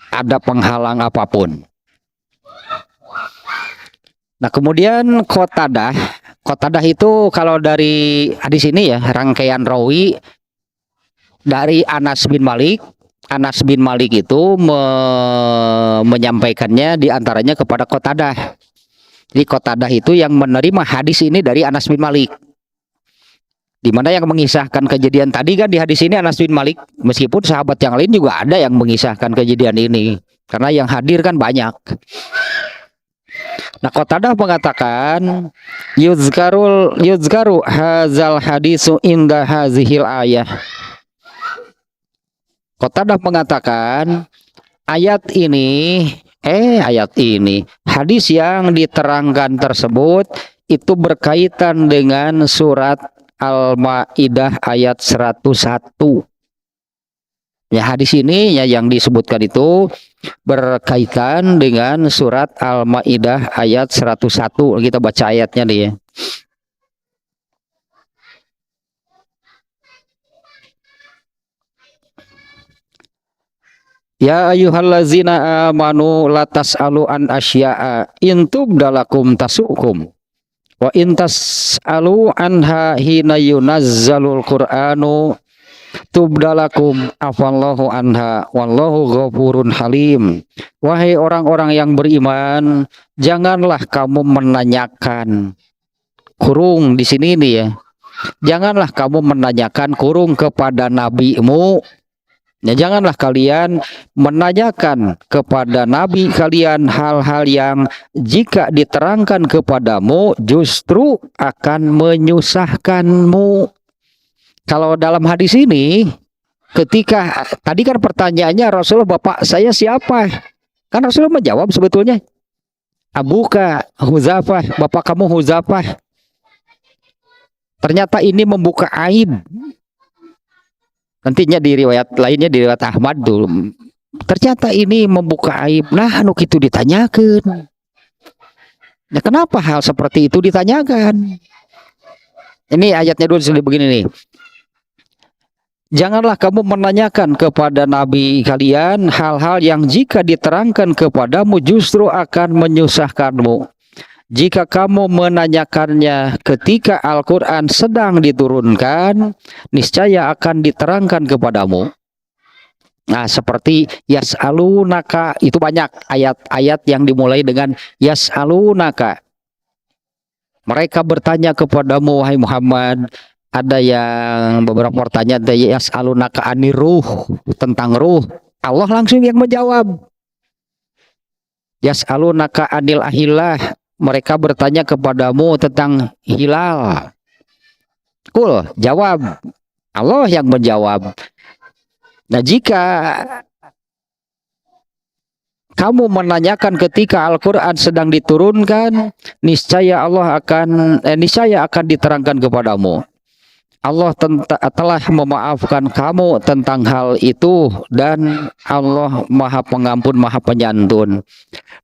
ada penghalang apapun. Nah kemudian Qatadah itu kalau dari hadis ini ya, rangkaian rawi dari Anas bin Malik. Anas bin Malik itu menyampaikannya diantaranya kepada Qatadah. Jadi Qatadah itu yang menerima hadis ini dari Anas bin Malik. Di mana yang mengisahkan kejadian tadi kan di hadis ini Anas bin Malik, meskipun sahabat yang lain juga ada yang mengisahkan kejadian ini, karena yang hadir kan banyak. Nah Qatadah mengatakan yuzkaru hazal hadisu inda hazihil ayah. Qatadah mengatakan ayat ini hadis yang diterangkan tersebut itu berkaitan dengan surat Al-Maidah ayat 101. Ya hadis ini ya yang disebutkan itu berkaitan dengan surat Al-Maidah ayat 101. Kita baca ayatnya nih ya. Ya ayyuhallazina amanu la tas'alu an asya'a in tubdalakum tasukum wa in tas'alu anha hina yunazzalul qur'anu tubdalakum afallahu anha wallahu ghafurun halim. Wahai orang-orang yang beriman, janganlah kamu menanyakan, kurung di sini nih ya, janganlah kamu menanyakan kurung kepada nabimu. Ya, janganlah kalian menanyakan kepada nabi kalian hal-hal yang jika diterangkan kepadamu justru akan menyusahkanmu. Kalau dalam hadis ini, ketika tadi kan pertanyaannya Rasulullah, bapak saya siapa? Kan Rasulullah menjawab sebetulnya, Abuka Huzafah, bapak kamu Huzafah. Ternyata ini membuka aib. Nantinya di riwayat lainnya, di riwayat Ahmad dulu, ternyata ini membuka aib. Nah, anu itu ditanyakan. Nah, kenapa hal seperti itu ditanyakan? Ini ayatnya dulu sudah begini nih. Janganlah kamu menanyakan kepada nabi kalian hal-hal yang jika diterangkan kepadamu justru akan menyusahkanmu. Jika kamu menanyakannya ketika Al-Quran sedang diturunkan, niscaya akan diterangkan kepadamu. Nah, seperti yas'alunaka, itu banyak ayat-ayat yang dimulai dengan yas'alunaka. Mereka bertanya kepadamu, wahai Muhammad. Ada yang beberapa pertanyaan yas'alunaka anir ruh, tentang ruh. Allah langsung yang menjawab. Yas'alunaka anil ahillah. Mereka bertanya kepadamu tentang hilal. Kul, jawab. Allah yang menjawab. Nah, jika kamu menanyakan ketika Al-Quran sedang diturunkan, niscaya akan diterangkan kepadamu. Allah telah memaafkan kamu tentang hal itu dan Allah Maha Pengampun, Maha Penyantun.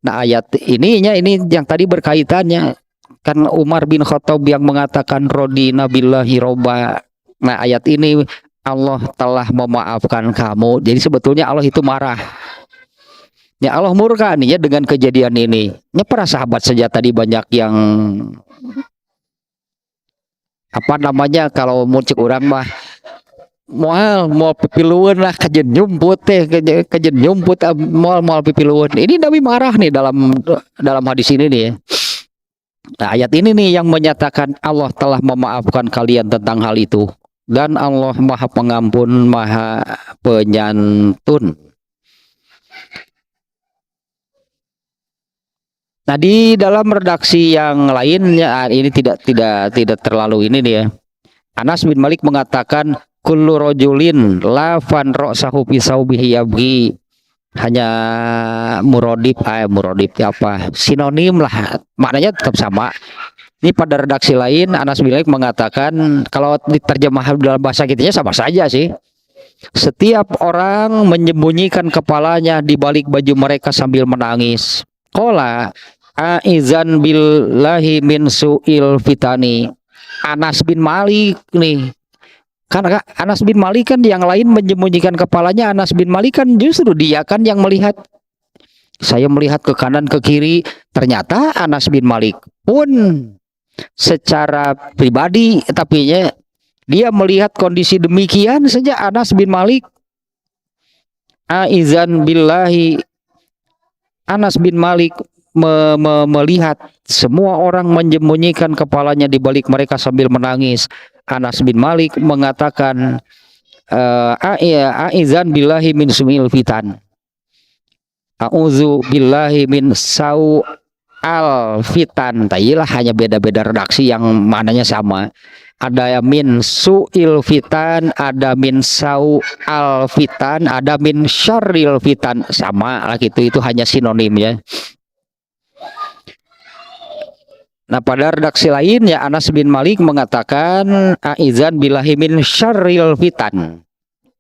Nah, ayat ini yang tadi berkaitannya kan Umar bin Khattab yang mengatakan radina billahi robba. Nah, ayat ini Allah telah memaafkan kamu. Jadi sebetulnya Allah itu marah. Ya Allah murka nih ya dengan kejadian ini. Ya para sahabat saja tadi banyak yang apa namanya kalau mau cek orang mah mau pipiluan lah kajen nyumput mau pipiluan. Ini Nabi marah nih dalam hadis ini nih ya. Nah, ayat ini nih yang menyatakan Allah telah memaafkan kalian tentang hal itu dan Allah Maha Pengampun, Maha Penyantun. Nah, di dalam redaksi yang lainnya ini tidak terlalu ini nih ya. Anas bin Malik mengatakan kullu rajulin la fan ra'sahu fi saubihi yabghi. Hanya murodif apa sinonim lah, maknanya tetap sama. Ini pada redaksi lain Anas bin Malik mengatakan kalau diterjemah dalam bahasa kitanya sama saja sih. Setiap orang menyembunyikan kepalanya di balik baju mereka sambil menangis. Qala aizan billahi min su'il fitani. Anas bin Malik nih. Karena Anas bin Malik kan yang lain menyembunyikan kepalanya, Anas bin Malik kan justru dia kan yang melihat. Saya melihat ke kanan ke kiri, ternyata Anas bin Malik pun secara pribadi tapi dia melihat kondisi demikian saja. Anas bin Malik aizan billahi, Anas bin Malik melihat semua orang menyembunyikan kepalanya di balik mereka sambil menangis. Anas bin Malik mengatakan aizan billahi min sumil fitan. A'udzu billahi min sau al fitan. Tayilah hanya beda-beda redaksi yang maknanya sama. Ada min su'il fitan, ada min sau al fitan, ada min syarril fitan, sama lah gitu, itu hanya sinonim ya. Nah, pada redaksi lain ya Anas bin Malik mengatakan aizan billahi min syarril fitan.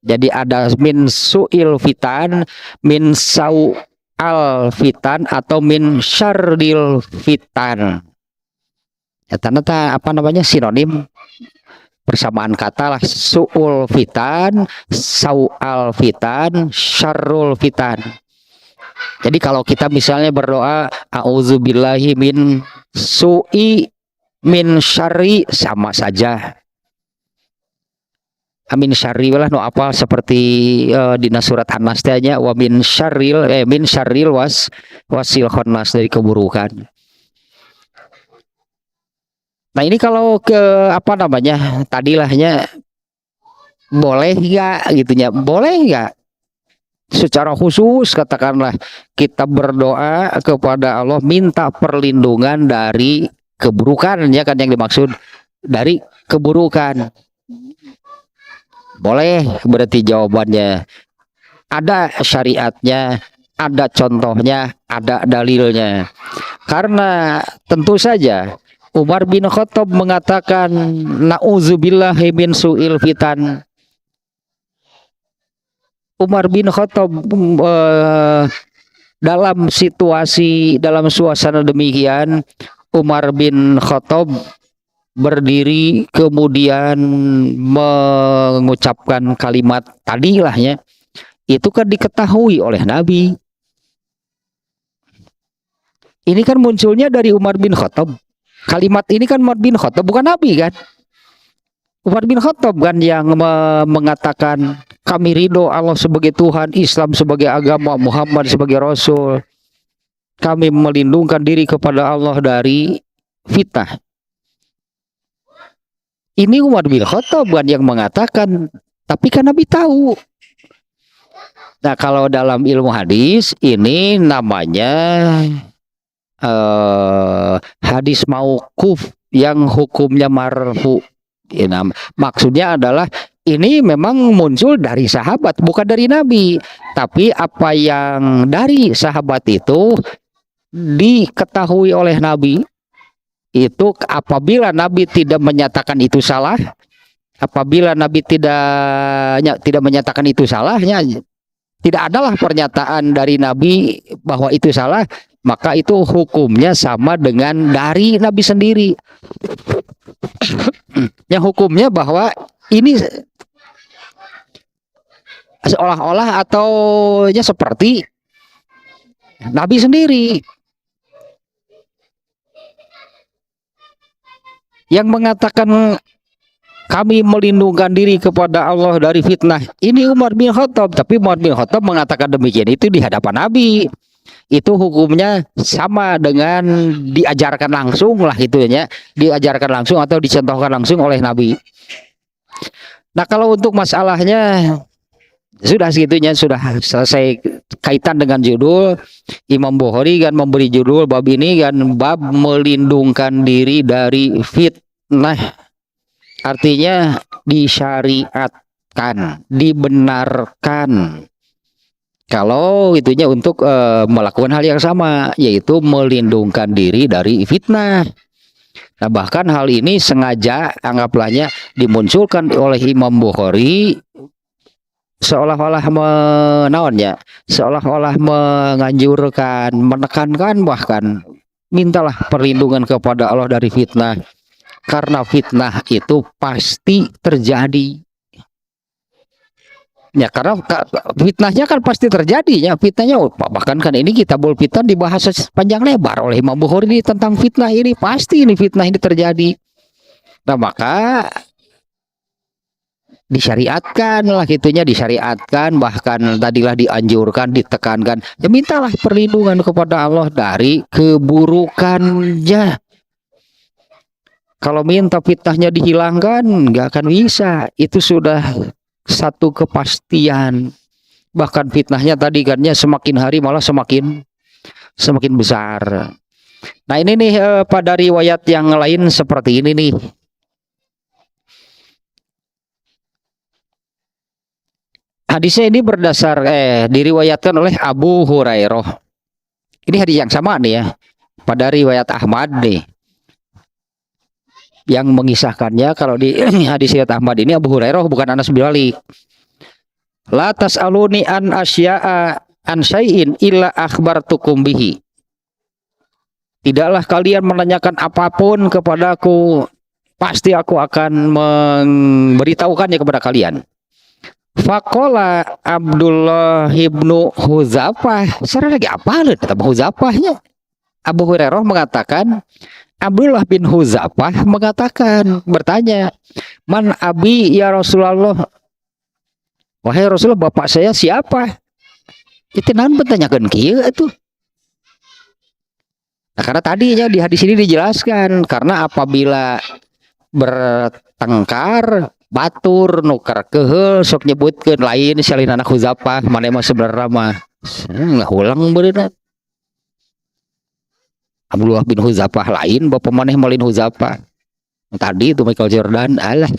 Jadi ada min su'il fitan, min sau al fitan atau min syarril fitan. Ya, ternyata apa namanya sinonim, persamaan kata lah, su'ul fitan, sau'al fitan, syarrul fitan. Jadi kalau kita misalnya berdoa a'udzubillahi min su'i min syarri, sama saja. Amin syarri lah no apa seperti di surat An-Nas tanya wa min syarril wasil khannas, dari keburukan. Nah, ini kalau ke apa namanya tadilahnya boleh nggak gitunya, boleh nggak secara khusus katakanlah kita berdoa kepada Allah minta perlindungan dari keburukan, ya kan yang dimaksud dari keburukan. Boleh, berarti jawabannya ada syariatnya, ada contohnya, ada dalilnya. Karena tentu saja Umar bin Khattab mengatakan na'udzubillahi min su'il fitan. Umar bin Khattab dalam suasana demikian, Umar bin Khattab berdiri kemudian mengucapkan kalimat tadilahnya. Itu kan diketahui oleh Nabi. Ini kan munculnya dari Umar bin Khattab. Kalimat ini kan Umar bin Khattab, bukan Nabi kan. Umar bin Khattab kan yang mengatakan kami ridho Allah sebagai Tuhan, Islam sebagai agama, Muhammad sebagai Rasul. Kami melindungkan diri kepada Allah dari fitnah. Ini Umar bin Khattab kan yang mengatakan, tapi kan Nabi tahu. Nah, kalau dalam ilmu hadis ini namanya hadis mauquf yang hukumnya marfu. Maksudnya adalah ini memang muncul dari sahabat, bukan dari Nabi. Tapi apa yang dari sahabat itu diketahui oleh Nabi, itu apabila Nabi tidak menyatakan itu salah, apabila Nabi tidak menyatakan itu salahnya, tidak adalah pernyataan dari Nabi bahwa itu salah, maka itu hukumnya sama dengan dari Nabi sendiri. Yang hukumnya bahwa ini seolah-olah atau ya seperti Nabi sendiri yang mengatakan kami melindungkan diri kepada Allah dari fitnah. Ini Umar bin Khattab, tapi Umar bin Khattab mengatakan demikian itu di hadapan Nabi. Itu hukumnya sama dengan diajarkan langsung lah gitu ya, diajarkan langsung atau dicontohkan langsung oleh Nabi. Nah, kalau untuk masalahnya sudah segitunya, sudah selesai kaitan dengan judul. Imam Bukhari kan memberi judul bab ini kan bab melindungkan diri dari fitnah. Artinya disyariatkan, dibenarkan. Kalau itunya untuk melakukan hal yang sama, yaitu melindungkan diri dari fitnah. Nah, bahkan hal ini sengaja anggaplah dimunculkan oleh Imam Bukhari seolah-olah seolah-olah menganjurkan, menekankan, bahkan mintalah perlindungan kepada Allah dari fitnah. Karena fitnah itu pasti terjadi. Ya, karena fitnahnya kan pasti terjadi ya. Fitnahnya bahkan kan ini kitabul fitnah dibahas panjang lebar oleh Imam Bukhari ini tentang fitnah ini. Pasti ini fitnah ini terjadi. Nah, maka disyariatkan lah gitunya, disyariatkan, bahkan tadilah dianjurkan, ditekankan. Ya, mintalah perlindungan kepada Allah dari keburukannya. Kalau minta fitnahnya dihilangkan, nggak akan bisa. Itu sudah satu kepastian. Bahkan fitnahnya tadi kan ya semakin hari malah semakin besar. Nah, ini nih pada riwayat yang lain seperti ini nih. Hadisnya ini berdasar diriwayatkan oleh Abu Hurairah. Ini hadis yang sama nih ya. Pada riwayat Ahmad nih. Yang mengisahkannya kalau di hadis riwayat Ahmad ini Abu Hurairah, bukan Anas bin Malik. La tas'aluni an asya'a an syai'in illa akhbartukum bihi. Tidaklah kalian menanyakan apapun kepadaku, pasti aku akan memberitahukannya kepada kalian. Faqala Abdullah ibnu Huzafah. Saya lagi apa loh kata Huzafahnya. Abu Hurairah mengatakan, Abdullah bin Huzafah bertanya, "Man abi ya Rasulullah?" Wahai Rasulullah, bapak saya siapa? Itu nan bertanyakan kieu atuh. Nah, karena tadinya di hadis ini dijelaskan karena apabila bertengkar batur nukar keheul sok nyebutkeun lain salin anak Huzafah mana mah sebenarnya mah ulang beuneuh. Abdullah bin Huzafah lain bapak maneh malin Huzafah. Tadi itu Michael Jordan alah.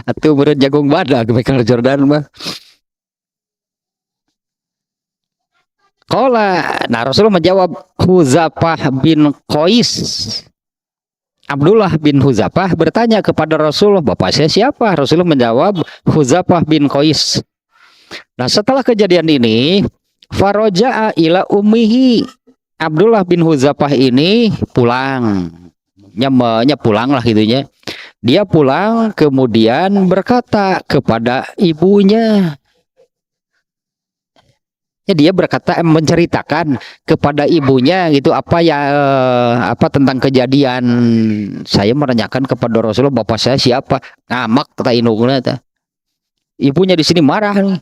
Atuh beureun jagung badak Michael Jordan mah. Qala, nah Rasulullah menjawab Huzafah bin Qais. Abdullah bin Huzafah bertanya kepada Rasulullah, bapak saya siapa? Rasulullah menjawab Huzafah bin Qais. Nah, setelah kejadian ini, faraja'a ila ummihi. Abdullah bin Huzafah ini pulang. Pulang lah gitunya. Dia pulang kemudian berkata kepada ibunya. Ya, dia berkata menceritakan kepada ibunya gitu apa tentang kejadian. Saya menanyakan kepada Rasulullah bapak saya siapa? Ngamak kata indukna teh. Ibunya di sini marah nih.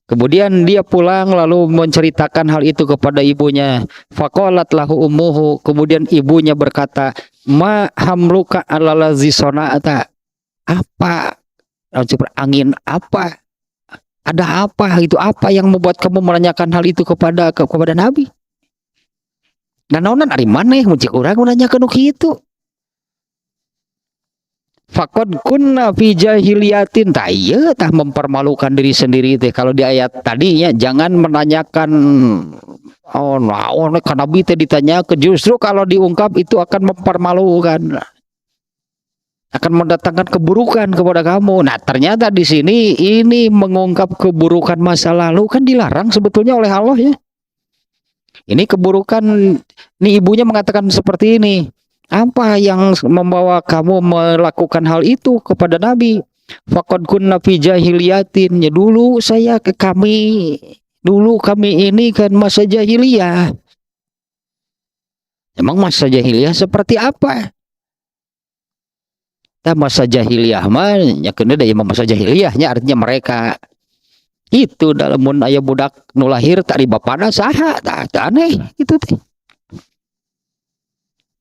Kemudian dia pulang lalu menceritakan hal itu kepada ibunya. Faqalat lahu ummuhu, kemudian ibunya berkata, "Ma hamluka alalazi sona'ata?" Apa? Angin apa? Ada apa itu? Apa yang membuat kamu menanyakan hal itu kepada Nabi? Dan naonan ari maneh mun cik urang menanyakeun kitu. Fakod kunna fi jahiliyatin, tah ieu tah mempermalukan diri sendiri teh. Kalau di ayat tadinya jangan menanyakan oh naon ka nabi teh ditanyakeun, justru kalau diungkap itu akan mempermalukan, akan mendatangkan keburukan kepada kamu. Nah, ternyata di sini ini mengungkap keburukan masa lalu kan dilarang sebetulnya oleh Allah ya. Ini keburukan, nih ibunya mengatakan seperti ini. Apa yang membawa kamu melakukan hal itu kepada Nabi? Faqad kunna fi jahiliyatin. Ya dulu kami ini kan masa jahiliyah. Emang masa jahiliyah seperti apa? Nah, masa jahiliyah mah nya kena da masa jahiliyahnya artinya mereka itu dalam mun aya budak nu lahir tak di bapana saha tah aneh gitu teh.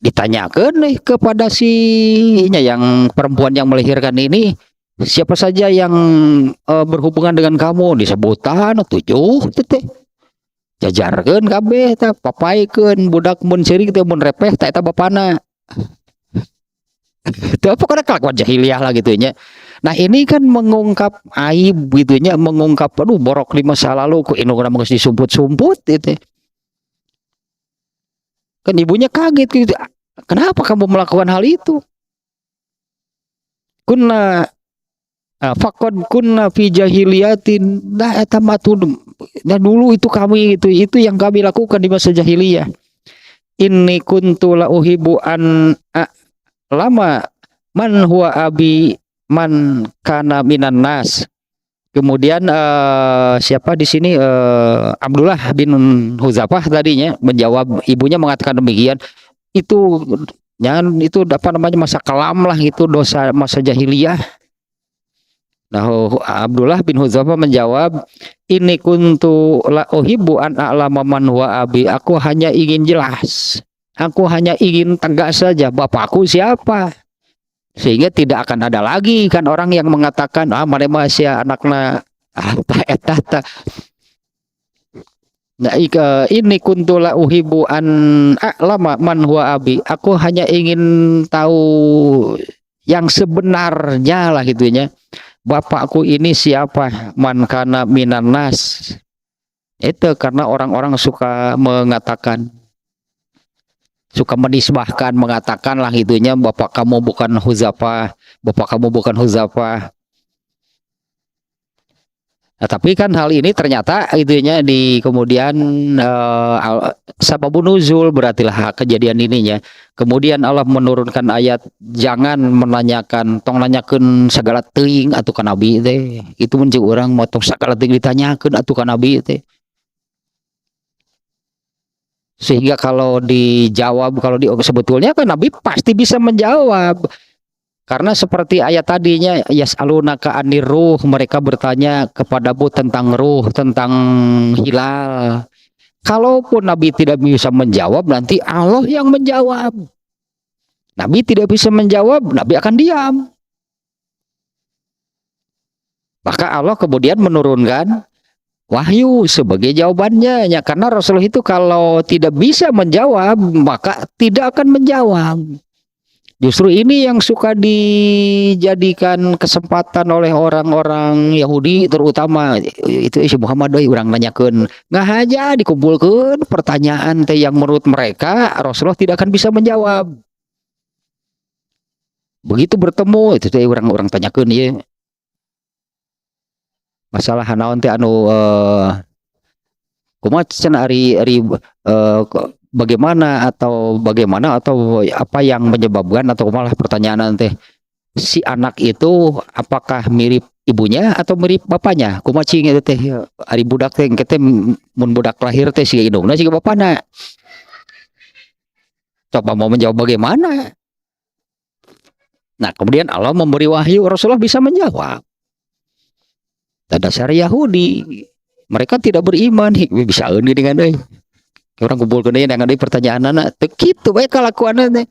Ditanyakan nih kepada yang perempuan yang melahirkan ini, siapa saja yang berhubungan dengan kamu, disebutan 7 teh jajarkeun kabeh teh papaikeun budak mun ceurik teh mun repeh tak eta bapana. Itu apa karena kelakuan jahiliyah lah gitu nya. Nah, ini kan mengungkap aib gitu nya, mengungkap aduh borok di masa lalu ku indungna geus disumput-sumput gitu. Kan ibunya kaget gitu. Kenapa kamu melakukan hal itu? Kunna faqad kunna fi jahiliyatin. Nah, eta nah dulu itu kami itu yang kami lakukan di masa jahiliyah. Inni kuntu la uhibbu an lama man huwa abi man kana minan nas. Kemudian siapa di sini Abdullah bin Huzafah tadinya menjawab, ibunya mengatakan demikian. Itu apa namanya masa kelam lah, itu dosa masa jahiliyah. Nah, Abdullah bin Huzafah menjawab, ini kuntu la uhibbu an a'lama man huwa abi. Aku hanya ingin jelas, aku hanya ingin tegas saja bapakku siapa, sehingga tidak akan ada lagi kan orang yang mengatakan mana masih anakna eta. Nah, ini kuntula uhibu an a'lama man huwa abi. Aku hanya ingin tahu yang sebenarnya lah gitunya. Bapakku ini siapa? Man kana minan nas. Itu karena orang-orang suka mengatakan, suka menisbahkan, mengatakan lah gitunya, bapak kamu bukan Huzafah, bapak kamu bukan Huzafah. Nah, tapi kan hal ini ternyata itunya di kemudian sababun nuzul, berartilah kejadian ininya. Kemudian Allah menurunkan ayat jangan menanyakan, tong nanyakeun segala teuing atuh ka nabi teh. Itu mun jeung urang mah tong sagala teuing ditanyakeun atuh ka nabi teh. Sehingga kalau dijawab, sebetulnya kan nabi pasti bisa menjawab. Karena seperti ayat tadinya, yas'alunaka anir ruh, mereka bertanya kepadamu tentang ruh, tentang hilal. Kalaupun Nabi tidak bisa menjawab, nanti Allah yang menjawab. Nabi tidak bisa menjawab, Nabi akan diam. Maka Allah kemudian menurunkan wahyu sebagai jawabannya. Ya, karena Rasulullah itu kalau tidak bisa menjawab, maka tidak akan menjawab. Justru ini yang suka dijadikan kesempatan oleh orang-orang Yahudi terutama itu si Muhammad doi urang nanyakeun nggak aja dikumpulkan pertanyaan teh yang menurut mereka Rasulullah tidak akan bisa menjawab. Begitu bertemu itu teh orang-orang tanyakeun ieu masalah naon teh anu kumaha cenah ari bagaimana atau apa yang menyebabkan atau malah pertanyaan teh si anak itu apakah mirip ibunya atau mirip bapaknya, kumaha cing itu teh ari budak teh engke teh mun budak lahir teh si indungna si bapana. Coba mau menjawab bagaimana? Nah, kemudian Allah memberi wahyu, Rasulullah bisa menjawab. Dasar Yahudi mereka tidak beriman, bisa eun dengan euy. Orang kumpul kena yang ada pertanyaan anak, kitu bae kalakuan teh.